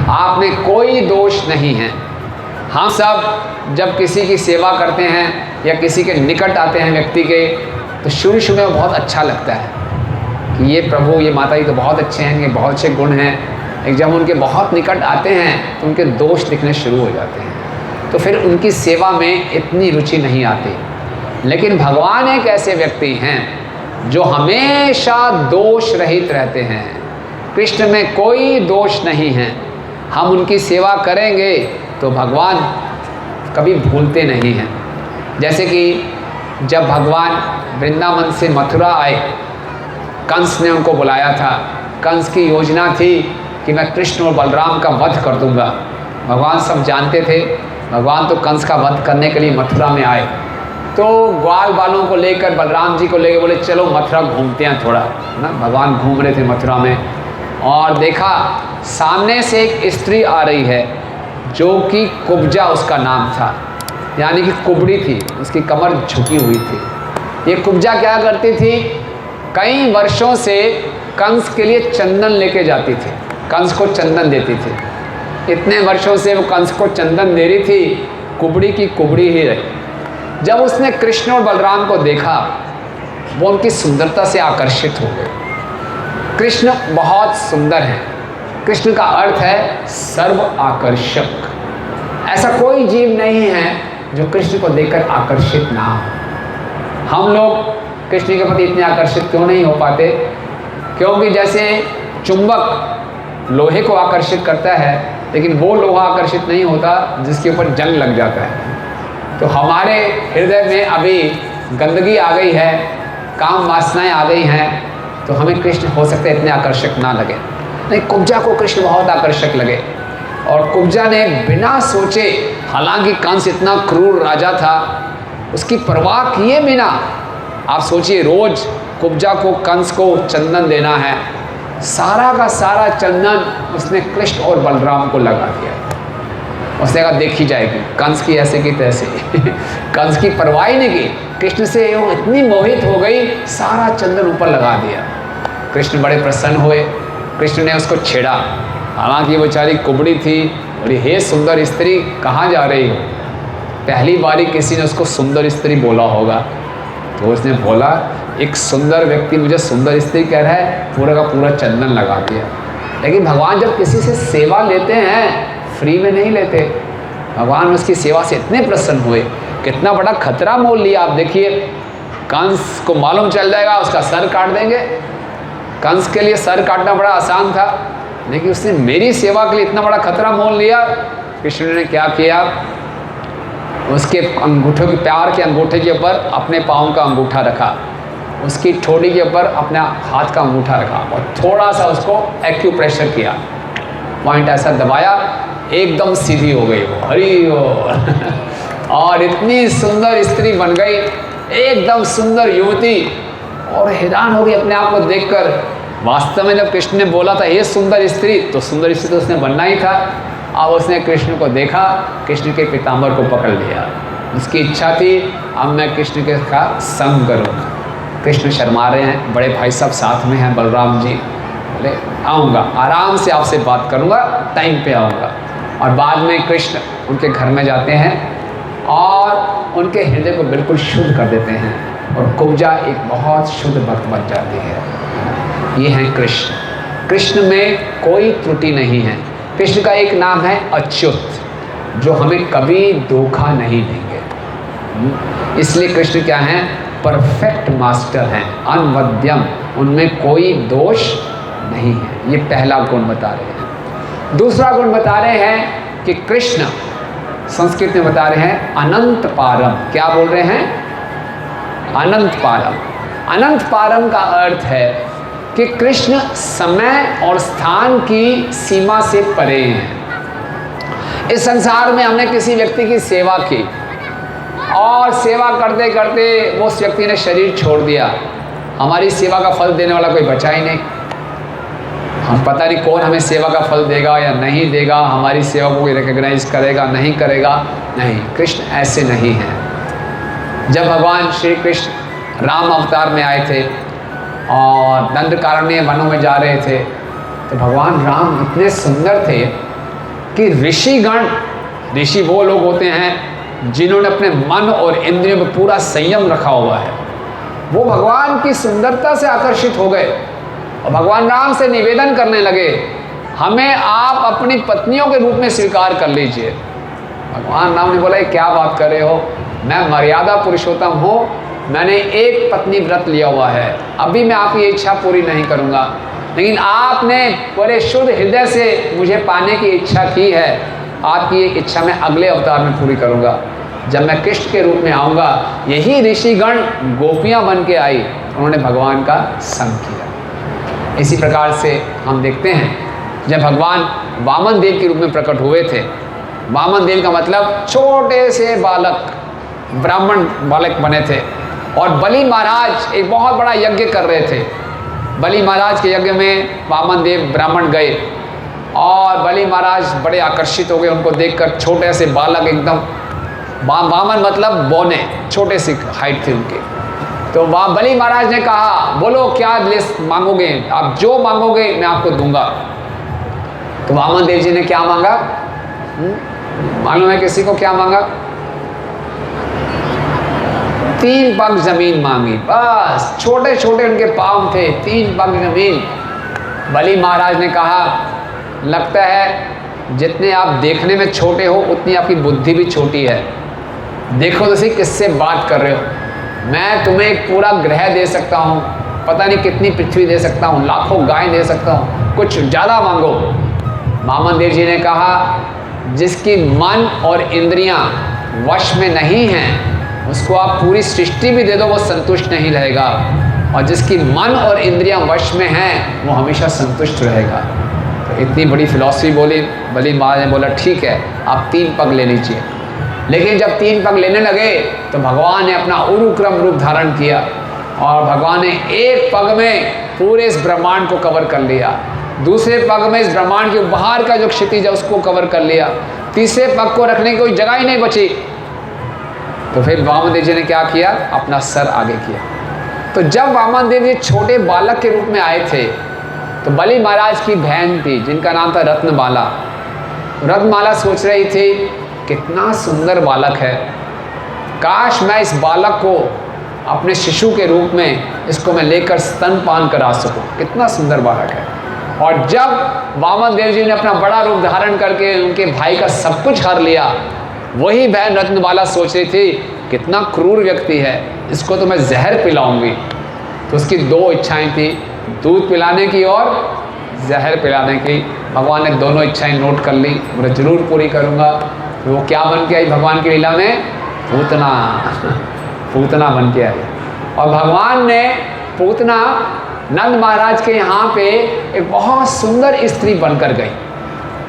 आप में कोई दोष नहीं है। हम सब जब किसी की सेवा करते हैं या किसी के निकट आते हैं व्यक्ति के, तो शुरू में बहुत अच्छा लगता है कि ये प्रभु, ये माता जी तो बहुत अच्छे हैं, ये बहुत अच्छे गुण हैं, एक जब उनके बहुत निकट आते हैं तो उनके दोष दिखने शुरू हो जाते हैं, तो फिर उनकी सेवा में इतनी रुचि नहीं आती। लेकिन भगवान एक ऐसे व्यक्ति हैं जो हमेशा दोष रहित रहते हैं। कृष्ण में कोई दोष नहीं है। हम उनकी सेवा करेंगे तो भगवान कभी भूलते नहीं हैं। जैसे कि जब भगवान वृंदावन से मथुरा आए, कंस ने उनको बुलाया था। कंस की योजना थी कि मैं कृष्ण और बलराम का वध कर दूंगा। भगवान सब जानते थे। भगवान तो कंस का वध करने के लिए मथुरा में आए, तो ग्वाल बालों को लेकर बलराम जी को लेकर बोले चलो मथुरा घूमते हैं थोड़ा, है ना। भगवान घूम रहे थे मथुरा में और देखा सामने से एक स्त्री आ रही है जो कि कुब्जा उसका नाम था, यानी कि कुबड़ी थी, उसकी कमर झुकी हुई थी। ये कुब्जा क्या करती थी, कई वर्षों से कंस के लिए चंदन लेके जाती थी, कंस को चंदन देती थी। इतने वर्षों से वो कंस को चंदन दे रही थी, कुबड़ी की कुबड़ी ही रही। जब उसने कृष्ण और बलराम को देखा, वो उनकी सुंदरता से आकर्षित हो गए। कृष्ण बहुत सुंदर हैं। कृष्ण का अर्थ है सर्व आकर्षक। ऐसा कोई जीव नहीं है जो कृष्ण को देखकर आकर्षित ना हो। हम लोग कृष्ण के प्रति इतने आकर्षित क्यों नहीं हो पाते? क्योंकि जैसे चुंबक लोहे को आकर्षित करता है, लेकिन वो लोहा आकर्षित नहीं होता जिसके ऊपर जंग लग जाता है। तो हमारे हृदय में अभी गंदगी आ गई है, काम वासनाएं आ गई हैं, तो हमें कृष्ण हो सकता है इतने आकर्षक ना लगे। नहीं, कुब्जा को कृष्ण बहुत आकर्षक लगे। और कुब्जा ने बिना सोचे, हालांकि कंस इतना क्रूर राजा था, उसकी परवाह किए बिना, आप सोचिए रोज कुब्जा को कंस को चंदन देना है, सारा का सारा चंदन उसने कृष्ण और बलराम को लगा दिया। उसने कहा देखी जाएगी, कंस की ऐसे की तैसे कंस की परवाह ही नहीं की, कृष्ण से वो इतनी मोहित हो गई, सारा चंदन ऊपर लगा दिया। कृष्ण बड़े प्रसन्न हुए। कृष्ण ने उसको छेड़ा, हालांकि वो बेचारी कुबड़ी थी। बोली हे सुंदर स्त्री, कहाँ जा रही हो? पहली बारी किसी ने उसको सुंदर स्त्री बोला होगा, तो उसने बोला एक सुंदर व्यक्ति मुझे सुंदर स्त्री कह रहा है, पूरा का पूरा चंदन लगा दिया। लेकिन भगवान जब किसी से सेवा लेते हैं, फ्री में नहीं लेते। भगवान उसकी सेवा से इतने प्रसन्न हुए, कितना बड़ा खतरा मोल लिया। आप देखिए, कंस को मालूम चल जाएगा उसका सर काट देंगे। कंस के लिए सर काटना बड़ा आसान था, लेकिन उसने मेरी सेवा के लिए इतना बड़ा खतरा मोल लिया। कृष्ण ने क्या किया, उसके अंगूठों के, पैर के अंगूठे के ऊपर अपने पाँव का अंगूठा रखा, उसकी ठोड़ी के ऊपर अपना हाथ का अंगूठा रखा और थोड़ा सा उसको एक्यूप्रेशर किया, पॉइंट ऐसा दबाया, एकदम सीधी हो गई वो, हरी और इतनी सुंदर स्त्री बन गई, एकदम सुंदर युवती। और हैरान हो गई अपने आप को देखकर। वास्तव में जब कृष्ण ने बोला था ये सुंदर स्त्री, तो सुंदर स्त्री तो उसने बनना ही था। अब उसने कृष्ण को देखा, कृष्ण के पीताम्बर को पकड़ लिया। उसकी इच्छा थी अब मैं कृष्ण के साथ संग करूँगा। कृष्ण शर्मा रहे हैं, बड़े भाई साहब साथ में हैं, बलराम जी। बोले आऊँगा, आराम से आपसे बात करूँगा, टाइम पे आऊँगा। और बाद में कृष्ण उनके घर में जाते हैं और उनके हृदय को बिल्कुल शुद्ध कर देते हैं, और कुब्जा एक बहुत शुद्ध भक्त बन जाती है। ये हैं कृष्ण। कृष्ण में कोई त्रुटि नहीं है। कृष्ण का एक नाम है अच्युत, जो हमें कभी धोखा नहीं देंगे। इसलिए कृष्ण क्या हैं, परफेक्ट मास्टर हैं, अनवद्यम, उनमें कोई दोष नहीं है। ये पहला गुण बता रहे हैं। दूसरा गुण बता रहे हैं कि कृष्ण, संस्कृत में बता रहे हैं अनंत पारम। क्या बोल रहे हैं? अनंत पारम। अनंत पारम का अर्थ है कि कृष्ण समय और स्थान की सीमा से परे हैं। इस संसार में हमने किसी व्यक्ति की सेवा की और सेवा करते करते वो उस व्यक्ति ने शरीर छोड़ दिया, हमारी सेवा का फल देने वाला कोई बचा ही नहीं। हम पता नहीं कौन हमें सेवा का फल देगा या नहीं देगा, हमारी सेवा को कोई रिकग्नाइज करेगा नहीं करेगा, नहीं। कृष्ण ऐसे नहीं हैं। जब भगवान श्री कृष्ण राम अवतार में आए थे और दंडकारण्य वनों में जा रहे थे, तो भगवान राम इतने सुंदर थे कि ऋषिगण, ऋषि वो लोग होते हैं जिन्होंने अपने मन और इंद्रियों में पूरा संयम रखा हुआ है, वो भगवान की सुंदरता से आकर्षित हो गए और भगवान राम से निवेदन करने लगे, हमें आप अपनी पत्नियों के रूप में स्वीकार कर लीजिए। भगवान राम ने बोला ये क्या बात कर रहे हो, मैं मर्यादा पुरुषोत्तम हूँ, मैंने एक पत्नी व्रत लिया हुआ है, अभी मैं आपकी इच्छा पूरी नहीं करूँगा, लेकिन आपने बड़े शुद्ध हृदय से मुझे पाने की इच्छा की है, आपकी एक इच्छा मैं अगले अवतार में पूरी करूँगा। जब मैं कृष्ण के रूप में आऊँगा, यही ऋषिगण गोपियाँ बन के आई, उन्होंने भगवान का संग किया। इसी प्रकार से हम देखते हैं जब भगवान वामन देव के रूप में प्रकट हुए थे, वामन देव का मतलब छोटे से बालक, ब्राह्मण बालक बने थे, और बलि महाराज एक बहुत बड़ा यज्ञ कर रहे थे। बलि महाराज के यज्ञ में वामन देव ब्राह्मण गए, और बलि महाराज बड़े आकर्षित हो गए उनको देखकर। छोटे से बालक एकदम, वामन मतलब बौने, छोटे से हाइट थी उनकी। तो वहाँ बलि महाराज ने कहा बोलो क्या लिस्ट मांगोगे, आप जो मांगोगे मैं आपको दूंगा। तो वामन देव जी ने क्या मांगा, मालूम है किसी को क्या मांगा? 3 पग जमीन मांगी, बस। छोटे छोटे उनके पाँव थे, 3 पग जमीन। बलि महाराज ने कहा लगता है जितने आप देखने में छोटे हो उतनी आपकी बुद्धि भी छोटी है। देखो तो सही किससे बात कर रहे हो, मैं तुम्हें एक पूरा ग्रह दे सकता हूँ, पता नहीं कितनी पृथ्वी दे सकता हूँ, लाखों गाय दे सकता हूँ, कुछ ज़्यादा मांगो। वामन देव जी ने कहा जिसकी मन और इंद्रियां वश में नहीं हैं उसको आप पूरी सृष्टि भी दे दो वो संतुष्ट नहीं रहेगा, और जिसकी मन और इंद्रियां वश में हैं वो हमेशा संतुष्ट रहेगा। तो इतनी बड़ी फिलॉसफी बोली। बलि महाराज ने बोला ठीक है आप 3 पग ले लीजिए। लेकिन जब 3 पग लेने लगे तो भगवान ने अपना उरुक्रम रूप धारण किया, और भगवान ने एक पग में पूरे इस ब्रह्मांड को कवर कर लिया, दूसरे पग में इस ब्रह्मांड के बाहर का जो क्षितिज है उसको कवर कर लिया, तीसरे पग को रखने की कोई जगह ही नहीं बची। तो फिर वामन देव जी ने क्या किया, अपना सर आगे किया। तो जब वामन देव जी छोटे बालक के रूप में आए थे तो बलि महाराज की बहन थी जिनका नाम था रत्नमाला। रत्नमाला सोच रही थी कितना सुंदर बालक है, काश मैं इस बालक को अपने शिशु के रूप में इसको मैं लेकर स्तनपान करा सकूं, कितना सुंदर बालक है। और जब वामन देव जी ने अपना बड़ा रूप धारण करके उनके भाई का सब कुछ हर लिया, वही बहन रत्नमाला सोच रही थी कितना क्रूर व्यक्ति है, इसको तो मैं जहर पिलाऊंगी। तो उसकी 2 इच्छाएं थी, दूध पिलाने की और जहर पिलाने की। भगवान ने दोनों इच्छाएं नोट कर ली, बोले जरूर पूरी करूँगा। तो वो क्या बन के आई भगवान की लीला में, पूतना पूतना बन के आई। और भगवान ने पूतना नंद महाराज के यहाँ पे एक बहुत सुंदर स्त्री बनकर गई,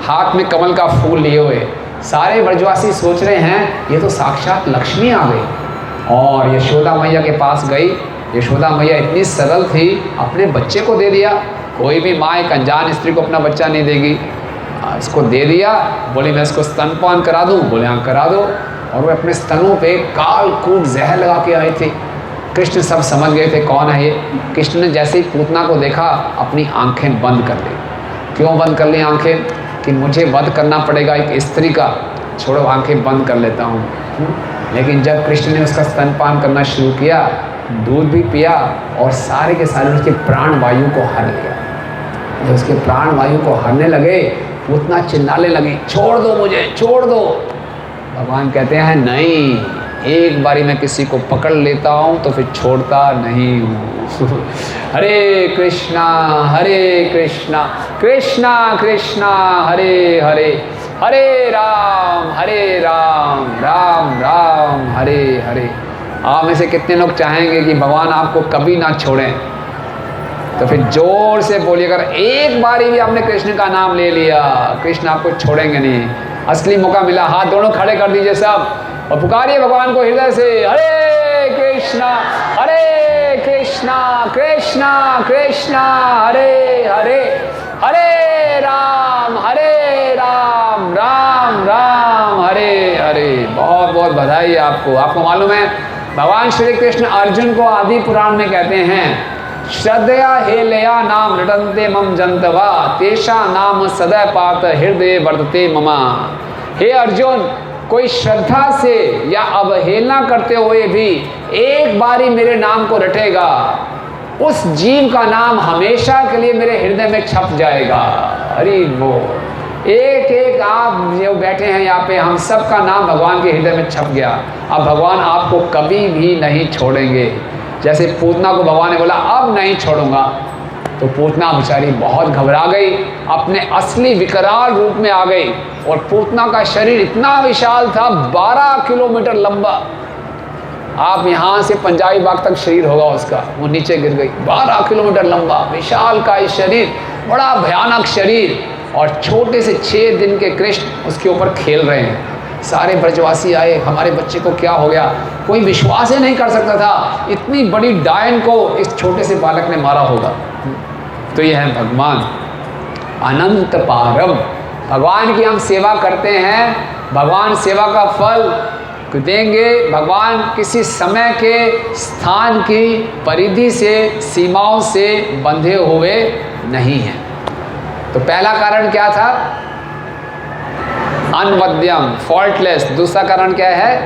हाथ में कमल का फूल लिए हुए। सारे ब्रजवासी सोच रहे हैं ये तो साक्षात लक्ष्मी आ गई। और यशोदा मैया के पास गई, यशोदा मैया इतनी सरल थी, अपने बच्चे को दे दिया। कोई भी माँ एक अनजान स्त्री को अपना बच्चा नहीं देगी, इसको दे दिया। बोली मैं इसको स्तनपान करा दूँ, बोले हाँ करा दो। और वो अपने स्तनों पे काल कूट जहर लगा के आई थी। कृष्ण सब समझ गए थे कौन है ये। कृष्ण ने जैसे ही पूतना को देखा अपनी आंखें बंद कर ली। क्यों बंद कर ली आंखें, कि मुझे वध करना पड़ेगा एक स्त्री का, छोड़ो आंखें बंद कर लेता हूँ। लेकिन जब कृष्ण ने उसका स्तनपान करना शुरू किया, दूध भी पिया और सारे के सारे उसके प्राण वायु को हर लिया। जब उसके प्राण वायु को हरने लगे, पूतना चिल्लाने लगी छोड़ दो मुझे, छोड़ दो। भगवान कहते हैं नहीं, एक बारी मैं किसी को पकड़ लेता हूँ तो फिर छोड़ता नहीं हूँ। हरे कृष्णा कृष्णा कृष्णा हरे हरे, हरे राम राम राम हरे हरे। आप में से कितने लोग चाहेंगे कि भगवान आपको कभी ना छोड़ें? तो फिर जोर से बोलिए, अगर एक बारी भी आपने कृष्ण का नाम ले लिया, कृष्ण आपको छोड़ेंगे नहीं। असली मौका मिला, हाथ दोनों खड़े कर दीजिए सब और पुकारिए भगवान को हृदय से, हरे कृष्णा कृष्णा कृष्णा हरे हरे, हरे राम राम राम हरे हरे। बहुत बहुत बधाई आपको। आपको मालूम है भगवान श्री कृष्ण अर्जुन को आदि पुराण में कहते हैं, श्रद्धया हेलया नाम रटन्ते मम जंतवा तेषा नाम सदा पार्थ हृदय वर्तते ममा। हे अर्जुन, कोई श्रद्धा से या अवहेलना करते हुए भी एक बारी मेरे नाम को रटेगा उस जीव का नाम हमेशा के लिए मेरे हृदय में छप जाएगा। अरे वो एक एक आप जो बैठे हैं यहाँ पे, हम सब का नाम भगवान के हृदय में छप गया। अब भगवान आपको कभी भी नहीं छोड़ेंगे। जैसे पूतना को भगवान ने बोला अब नहीं छोड़ूंगा, तो पूतना बेचारी बहुत घबरा गई, अपने असली विकराल रूप में आ गई। और पूतना का शरीर इतना विशाल था, 12 किलोमीटर लंबा। आप यहाँ से पंजाबी बाग तक शरीर होगा उसका, वो नीचे गिर गई। 12 किलोमीटर लंबा विशाल का शरीर, बड़ा भयानक शरीर। और छोटे से 6 दिन के कृष्ण उसके ऊपर खेल रहे हैं। सारे ब्रजवासी आए, हमारे बच्चे को क्या हो गया। कोई विश्वास ही नहीं कर सकता था इतनी बड़ी डायन को इस छोटे से बालक ने मारा होगा। तो ये है भगवान अनंत पारम। भगवान की हम सेवा करते हैं, भगवान सेवा का फल देंगे। भगवान किसी समय के, स्थान की परिधि से, सीमाओं से बंधे हुए नहीं हैं। तो पहला कारण क्या था? अनवद्यम, फॉल्टलेस। दूसरा कारण क्या है?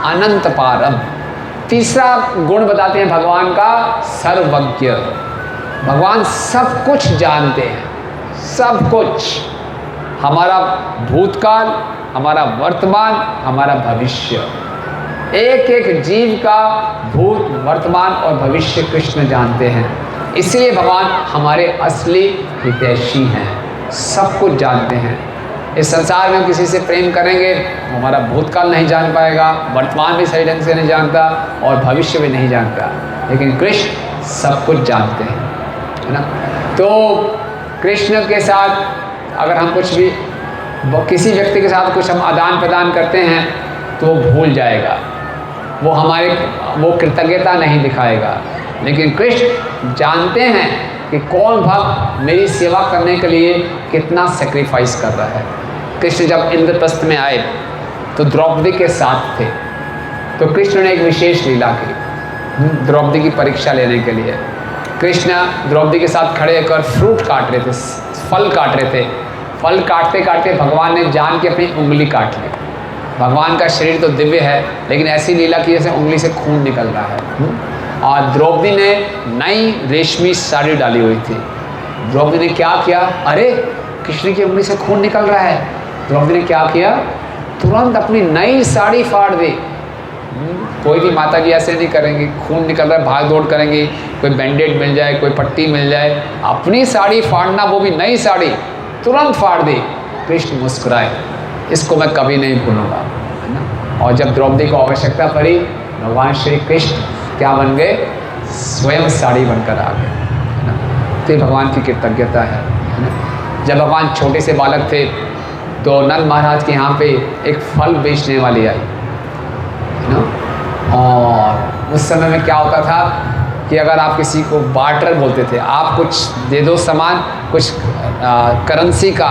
अनंत पारम। तीसरा गुण बताते हैं भगवान का, सर्वज्ञ। भगवान सब कुछ जानते हैं, सब कुछ। हमारा भूतकाल, हमारा वर्तमान, हमारा भविष्य। एक एक जीव का भूत, वर्तमान और भविष्य कृष्ण जानते हैं। इसलिए भगवान हमारे असली हितैषी हैं, सब कुछ जानते हैं। इस संसार में हम किसी से प्रेम करेंगे, हमारा भूतकाल नहीं जान पाएगा, वर्तमान भी सही ढंग से नहीं जानता और भविष्य भी नहीं जानता। लेकिन कृष्ण सब कुछ जानते हैं, है ना। तो कृष्ण के साथ अगर हम कुछ भी, किसी व्यक्ति के साथ कुछ हम आदान प्रदान करते हैं तो वो भूल जाएगा, वो कृतज्ञता नहीं दिखाएगा। लेकिन कृष्ण जानते हैं कि कौन भक्त मेरी सेवा करने के लिए कितना सेक्रीफाइस कर रहा है। कृष्ण जब इंद्रप्रस्थ में आए तो द्रौपदी के साथ थे, तो कृष्ण ने एक विशेष लीला की द्रौपदी की परीक्षा लेने के लिए। कृष्ण द्रौपदी के साथ खड़े होकर फ्रूट काट रहे थे, फल काट रहे थे। फल काटते काटते भगवान ने जान के अपनी उंगली काट ली। भगवान का शरीर तो दिव्य है, लेकिन ऐसी लीला की जैसे उंगली से खून निकल रहा है। और द्रौपदी ने नई रेशमी साड़ी डाली हुई थी। द्रौपदी ने क्या किया? अरे कृष्ण की उंगली से खून निकल रहा है। द्रौपदी ने क्या किया? तुरंत अपनी नई साड़ी फाड़ दी। कोई भी माता जी ऐसे नहीं करेंगी, खून निकल रहा है भाग दौड़ करेंगी, कोई बैंडेड मिल जाए, कोई पट्टी मिल जाए। अपनी साड़ी फाड़ना, वो भी नई साड़ी, तुरंत फाड़ दी। कृष्ण मुस्कुराए, इसको मैं कभी नहीं भूलूंगा, है ना। और जब द्रौपदी को आवश्यकता पड़ी, भगवान श्री कृष्ण क्या बन गए? स्वयं साड़ी बनकर आ गए, है ना। तो ये भगवान की कृतज्ञता है ना। जब भगवान छोटे से बालक थे तो नंद महाराज के यहाँ पे एक फल बेचने वाली आई, है ना। और उस समय में क्या होता था कि अगर आप किसी को बार्टर बोलते थे, आप कुछ दे दो सामान, कुछ करेंसी का,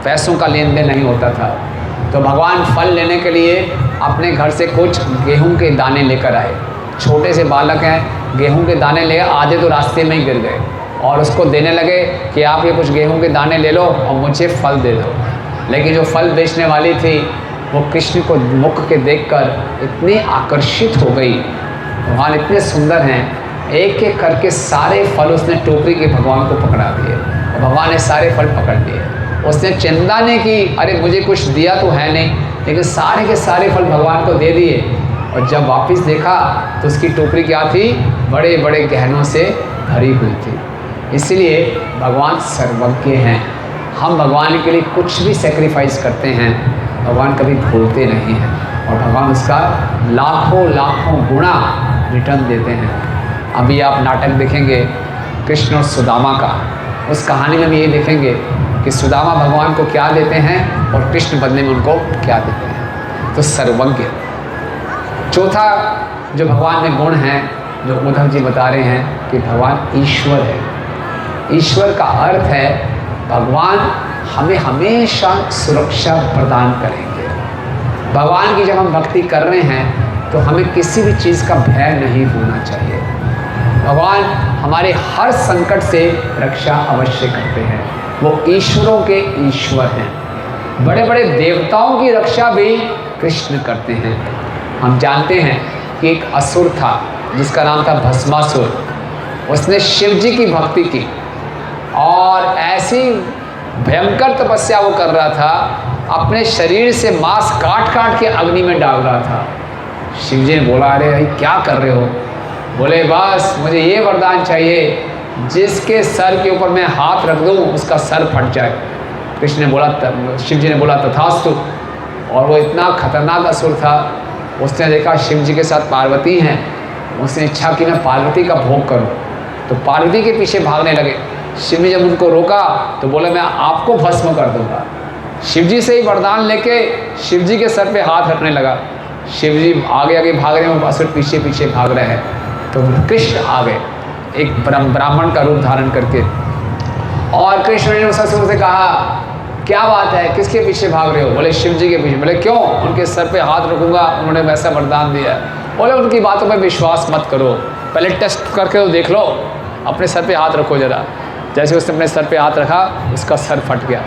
पैसों का लेन देन नहीं होता था। तो भगवान फल लेने के लिए अपने घर से कुछ गेहूं के दाने लेकर आए। छोटे से बालक हैं, गेहूं के दाने ले, आधे तो रास्ते में ही गिर गए। और उसको देने लगे कि आप ये कुछ गेहूं के दाने ले लो और मुझे फल दे दो। लेकिन जो फल बेचने वाली थी वो कृष्ण को मुख के देखकर इतनी आकर्षित हो गई। भगवान इतने सुंदर हैं, एक एक करके सारे फल उसने टोकरी के भगवान को पकड़ा दिए और भगवान ने सारे फल पकड़ लिए। उसने चिंता नहीं की, अरे मुझे कुछ दिया तो है नहीं, लेकिन सारे के सारे फल भगवान को दे दिए। और जब वापस देखा तो उसकी टोकरी क्या थी? बड़े बड़े गहनों से भरी हुई थी। इसलिए भगवान सर्वज्ञ हैं। हम भगवान के लिए कुछ भी सेक्रीफाइस करते हैं, भगवान कभी भूलते नहीं हैं और भगवान उसका लाखों लाखों गुना रिटर्न देते हैं। अभी आप नाटक देखेंगे कृष्ण और सुदामा का, उस कहानी में भी ये देखेंगे कि सुदामा भगवान को क्या देते हैं और कृष्ण बदले में उनको क्या देते हैं। तो सर्वज्ञ। चौथा जो भगवान में गुण हैं, जो उद्धव जी बता रहे हैं कि भगवान ईश्वर है। ईश्वर का अर्थ है भगवान हमें हमेशा सुरक्षा प्रदान करेंगे। भगवान की जब हम भक्ति कर रहे हैं तो हमें किसी भी चीज़ का भय नहीं होना चाहिए। भगवान हमारे हर संकट से रक्षा अवश्य करते हैं। वो ईश्वरों के ईश्वर हैं। बड़े बड़े देवताओं की रक्षा भी कृष्ण करते हैं। हम जानते हैं कि एक असुर था जिसका नाम था भस्मासुर। उसने शिव जी की भक्ति की और ऐसी भयंकर तपस्या वो कर रहा था, अपने शरीर से मांस काट काट के अग्नि में डाल रहा था। शिव जी ने बोला, अरे भाई क्या कर रहे हो? बोले, बस मुझे ये वरदान चाहिए, जिसके सर के ऊपर मैं हाथ रख दूँ उसका सर फट जाए। कृष्ण ने बोला, शिव जी ने बोला, तथास्तु। और वो इतना खतरनाक असुर था, उसने देखा शिव जी के साथ पार्वती हैं, उसने इच्छा की मैं पार्वती का भोग करूं, तो पार्वती के पीछे भागने लगे। शिव जी जब उनको रोका तो बोले, मैं आपको भस्म कर दूंगा। शिव जी से ही वरदान लेके शिव जी के सर पे हाथ रखने लगा। शिव जी आगे आगे भाग रहे हैं, असुर पीछे पीछे भाग रहे हैं। तो कृष्ण आ गए एक ब्राह्मण का रूप धारण करके, और कृष्ण ने उस असुर से कहा, क्या बात है, किसके पीछे भाग रहे हो? बोले, शिव जी के पीछे। बोले, क्यों? उनके सर पे हाथ रखूंगा, उन्होंने वैसा वरदान दिया है। बोले, उनकी बातों पे विश्वास मत करो, पहले टेस्ट करके तो देख लो, अपने सर पे हाथ रखो जरा। जैसे उसने अपने सर पे हाथ रखा, उसका सर फट गया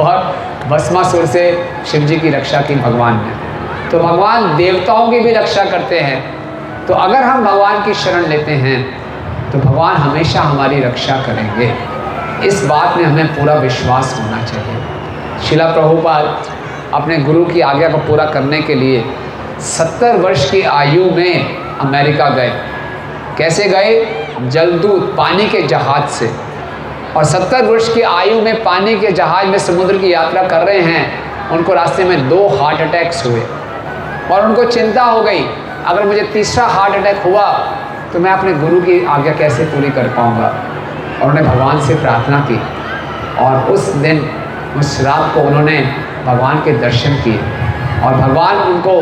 और भस्मासुर से शिव जी की रक्षा की भगवान ने। तो भगवान देवताओं की भी रक्षा करते हैं। तो अगर हम भगवान की शरण लेते हैं तो भगवान हमेशा हमारी रक्षा करेंगे, इस बात में हमें पूरा विश्वास होना चाहिए। शिला प्रभुपाद अपने गुरु की आज्ञा को पूरा करने के लिए 70 वर्ष की आयु में अमेरिका गए। कैसे गए? जलदूत पानी के जहाज से। और 70 वर्ष की आयु में पानी के जहाज में समुद्र की यात्रा कर रहे हैं। उनको रास्ते में 2 हार्ट अटैक्स हुए और उनको चिंता हो गई, अगर मुझे तीसरा हार्ट अटैक हुआ तो मैं अपने गुरु की आज्ञा कैसे पूरी कर पाऊंगा। और उन्होंने भगवान से प्रार्थना की और उस दिन, उस रात को उन्होंने भगवान के दर्शन किए और भगवान उनको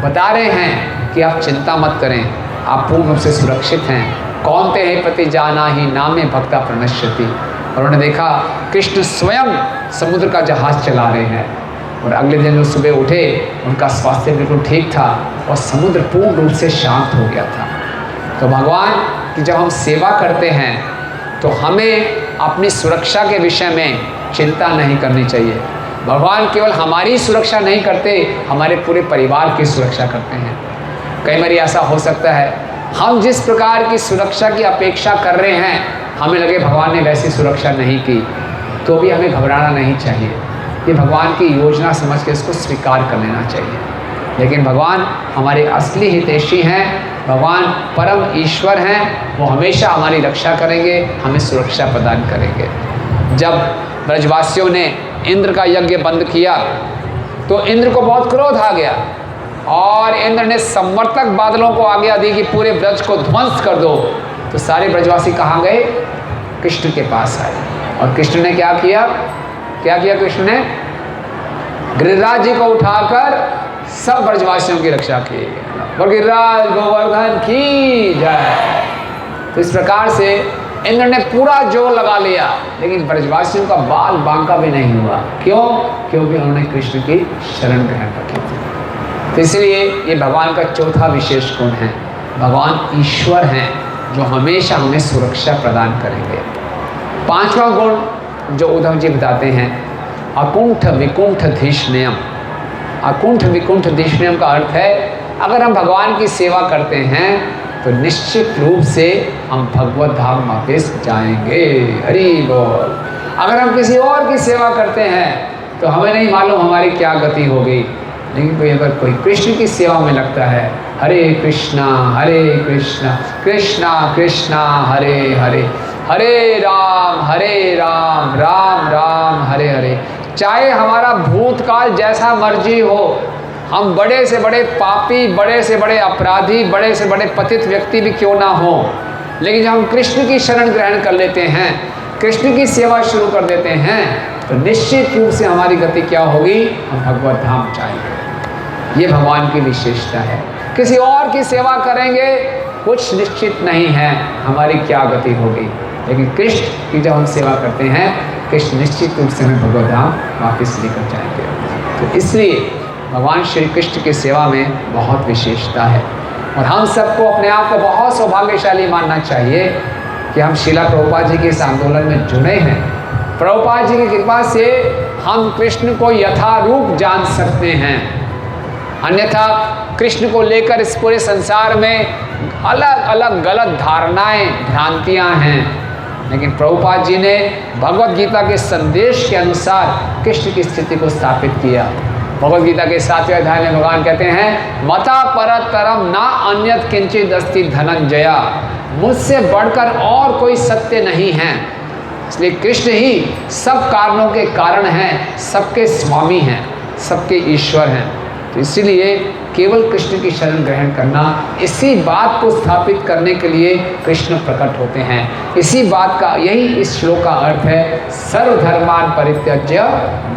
बता रहे हैं कि आप चिंता मत करें, आप पूर्ण रूप से सुरक्षित हैं। कौन ते है पति जाना ही नामे भक्ता प्रणश्यति। और उन्होंने देखा कृष्ण स्वयं समुद्र का जहाज चला रहे हैं। और अगले दिन वो सुबह उठे, उनका स्वास्थ्य बिल्कुल ठीक था और समुद्र पूर्ण रूप से शांत हो गया था। तो भगवान की जब हम सेवा करते हैं तो हमें अपनी सुरक्षा के विषय में चिंता नहीं करनी चाहिए। भगवान केवल हमारी सुरक्षा नहीं करते, हमारे पूरे परिवार की सुरक्षा करते हैं। कई बार ऐसा हो सकता है, हम जिस प्रकार की सुरक्षा की अपेक्षा कर रहे हैं, हमें लगे भगवान ने वैसी सुरक्षा नहीं की, तो भी हमें घबराना नहीं चाहिए। ये भगवान की योजना समझ के इसको स्वीकार कर लेना चाहिए। लेकिन भगवान हमारे असली हितैषी हैं, भगवान परम ईश्वर हैं, वो हमेशा हमारी रक्षा करेंगे, हमें सुरक्षा प्रदान करेंगे। जब ब्रजवासियों ने इंद्र का यज्ञ बंद किया तो इंद्र को बहुत क्रोध आ गया और इंद्र ने संवर्तक बादलों को आज्ञा दी कि पूरे ब्रज को ध्वंस कर दो। तो सारे ब्रजवासी कहाँ गए? कृष्ण के पास आए। और कृष्ण ने क्या किया? कृष्ण ने गिरिराज जी को उठाकर सब ब्रजवासियों की रक्षा की। और गिरिराज गोवर्धन की जय। तो इस प्रकार से इंद्र ने पूरा जोर लगा लिया, लेकिन ब्रजवासियों का बाल बांका भी नहीं हुआ। क्यों? क्योंकि उन्होंने कृष्ण की शरण ग्रहण रखी थी। तो इसलिए ये भगवान का चौथा विशेष गुण है। भगवान ईश्वर हैं जो हमेशा हमें सुरक्षा प्रदान करेंगे। 5वां गुण जो उद्धव जी बताते हैं, अकुंठ विकुंठ धीष्ण्यम। अकुंठ विकुंठ धीष्ण्यम का अर्थ है, अगर हम भगवान की सेवा करते हैं तो निश्चित रूप से हम भगवत धाम वापस जाएंगे। हरि बोल। अगर हम किसी और की सेवा करते हैं तो हमें नहीं मालूम हमारी क्या गति होगी, लेकिन अगर कोई कृष्ण की सेवा में लगता है, हरे कृष्णा कृष्णा कृष्णा हरे हरे, हरे राम राम राम हरे हरे। चाहे हमारा भूतकाल जैसा मर्जी हो, हम बड़े से बड़े पापी, बड़े से बड़े अपराधी, बड़े से बड़े पतित व्यक्ति भी क्यों ना हो, लेकिन जब हम कृष्ण की शरण ग्रहण कर लेते हैं, कृष्ण की सेवा शुरू कर देते हैं, तो निश्चित रूप से हमारी गति क्या होगी? हम भगवत धाम जाएंगे। ये भगवान की विशेषता है। किसी और की सेवा करेंगे, कुछ निश्चित नहीं है हमारी क्या गति होगी, लेकिन कृष्ण की जब हम सेवा करते हैं, कृष्ण निश्चित रूप से हमें भगवत धाम वापस लेकर जाएंगे। तो इसलिए भगवान श्री कृष्ण की सेवा में बहुत विशेषता है और हम सबको अपने आप को बहुत सौभाग्यशाली मानना चाहिए कि हम शिला प्रभुपाद जी के इस आंदोलन में जुड़े हैं। प्रभुपाद जी की कृपा से हम कृष्ण को यथारूप जान सकते हैं, अन्यथा कृष्ण को लेकर इस पूरे संसार में अलग अलग गलत धारणाएं, भ्रांतियां हैं। लेकिन प्रभुपाद जी ने भगवत गीता के संदेश के अनुसार कृष्ण की स्थिति को स्थापित किया। भगवत गीता के 7वें अध्याय में भगवान कहते हैं, मता परतरम ना अन्यत किंचित अस्ति धनंजया, मुझसे बढ़कर और कोई सत्य नहीं है। इसलिए कृष्ण ही सब कारणों के कारण हैं, सबके स्वामी हैं, सबके ईश्वर हैं। तो इसीलिए केवल कृष्ण की शरण ग्रहण करना, इसी बात को स्थापित करने के लिए कृष्ण प्रकट होते हैं। इसी बात का, यही इस श्लोक का अर्थ है, सर्वधर्मान परित्यज्य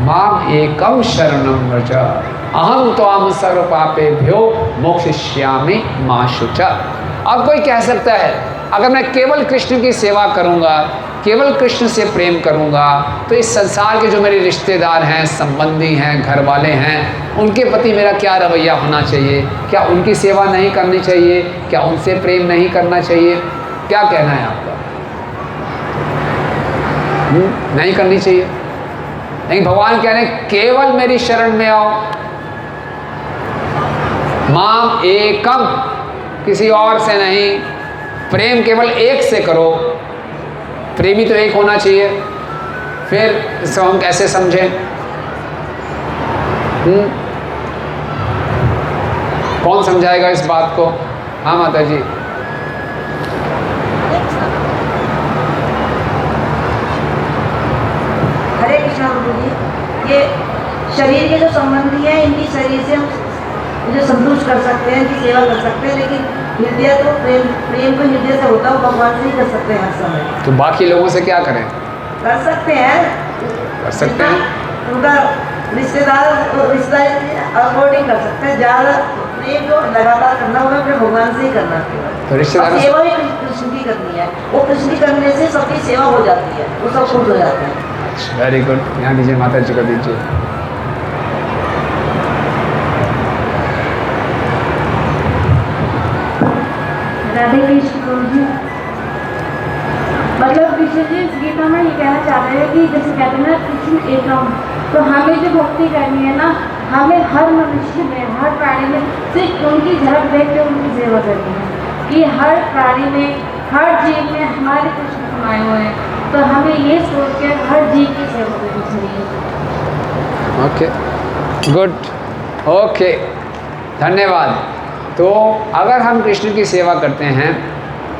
माम एकम शरणं व्रज अहम त्वाम सर्व पापेभ्यो मोक्षयिष्यामि मा शुच। अब कोई कह सकता है, अगर मैं केवल कृष्ण की सेवा करूंगा, केवल कृष्ण से प्रेम करूंगा, तो इस संसार के जो मेरे रिश्तेदार हैं, संबंधी हैं, घर वाले हैं, उनके प्रति मेरा क्या रवैया होना चाहिए? क्या उनकी सेवा नहीं करनी चाहिए? क्या उनसे प्रेम नहीं करना चाहिए? क्या कहना है आपका? नहीं करनी चाहिए। नहीं, भगवान कह रहे हैं केवल मेरी शरण में आओ, माम एकम, किसी और से नहीं, प्रेम केवल एक से करो। प्रेमी तो एक होना चाहिए। फिर इसको हम कैसे समझें? कौन समझाएगा इस बात को? हाँ माता जी। हरे कृष्णा प्रभु जी, ये शरीर के जो संबंधी हैं, इनकी शरीर से हम जो संतुष्ट कर सकते हैं, इनकी सेवा कर सकते हैं, लेकिन हृदय तो प्रेम को हृदय से होता है, वो भगवान से ही कर सकते हैं हर समय। तो बाकी लोगों से क्या करें? कर सकते हैं, कर सकते हैं। उनका रिश्तेदार अवॉइडिंग कर सकते हैं। ज़्यादा प्रेम जो लगातार करना होगा, फिर भगवान से ही करना चाहिए। तो रिश्तेदार सेवा भी कृष्ण की करनी है, वो कृष्ण की करने से सबकी सेवा हो जाती है, वो सब खुश हो जाते हैं। Very good. यहाँ दीजिए, माता जी को दीजिए। राधे कृष्ण प्रभु जी, मतलब कृष्ण जी इस गीता में ये कहना चाहते हैं कि जैसे कहते हैं ना कृष्ण एकम, तो हमें जो भक्ति करनी है ना, हमें हर मनुष्य में, हर प्राणी में सिर्फ उनकी झलक देख के उनकी सेवा करनी है कि हर प्राणी में, हर जीव में हमारे कृष्ण समाये हुए हैं, तो हमें ये सोच के हर जीव की सेवा करनी चाहिए। ओके, गुड, ओके, धन्यवाद। तो अगर हम कृष्ण की सेवा करते हैं,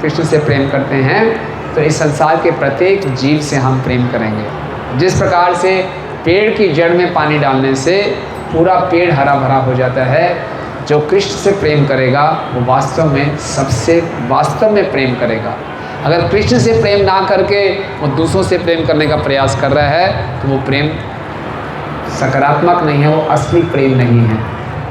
कृष्ण से प्रेम करते हैं, तो इस संसार के प्रत्येक जीव से हम प्रेम करेंगे। जिस प्रकार से पेड़ की जड़ में पानी डालने से पूरा पेड़ हरा भरा हो जाता है, जो कृष्ण से प्रेम करेगा वो वास्तव में सबसे वास्तव में प्रेम करेगा। अगर कृष्ण से प्रेम ना करके वो दूसरों से प्रेम करने का प्रयास कर रहा है, तो वो प्रेम सकारात्मक नहीं है, वो असली प्रेम नहीं है।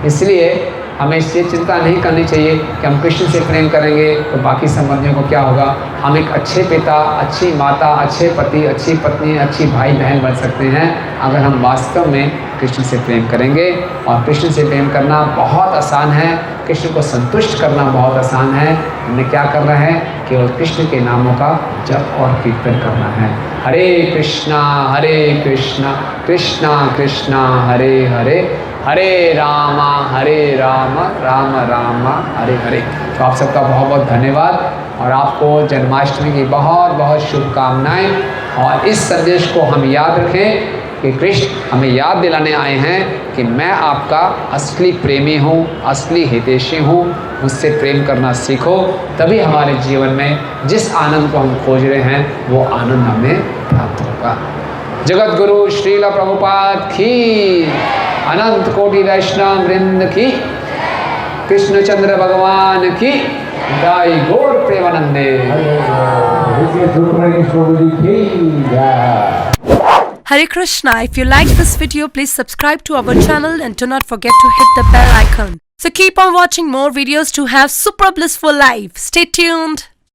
इसलिए हमें इससे चिंता नहीं करनी चाहिए कि हम कृष्ण से प्रेम करेंगे तो बाकी संबंधियों को क्या होगा। हम एक अच्छे पिता, अच्छी माता, अच्छे पति, अच्छी पत्नी, अच्छी भाई बहन बन सकते हैं अगर हम वास्तव में कृष्ण से प्रेम करेंगे। और कृष्ण से प्रेम करना बहुत आसान है, कृष्ण को संतुष्ट करना बहुत आसान है। हमें क्या करना है? केवल कृष्ण के नामों का जप और कीर्तन करना है। हरे कृष्णा कृष्णा कृष्णा हरे हरे, हरे राम राम राम हरे हरे। तो आप सबका बहुत बहुत धन्यवाद और आपको जन्माष्टमी की बहुत बहुत शुभकामनाएं। और इस संदेश को हम याद रखें कि कृष्ण हमें याद दिलाने आए हैं कि मैं आपका असली प्रेमी हूँ, असली हितैषी हूँ। मुझसे प्रेम करना सीखो, तभी हमारे जीवन में जिस आनंद को हम खोज रहे हैं वो आनंद हमें प्राप्त होगा। जगत गुरु श्रील प्रभुपाद की, अनंत कोटि वैष्णव वृंद की, कृष्णचंद्र भगवान की, दाई गौर प्रेमानंदे। Hare Krishna. If you like this video, please subscribe to our channel and do not forget to hit the bell icon. So keep on watching more videos to have super blissful life. Stay tuned.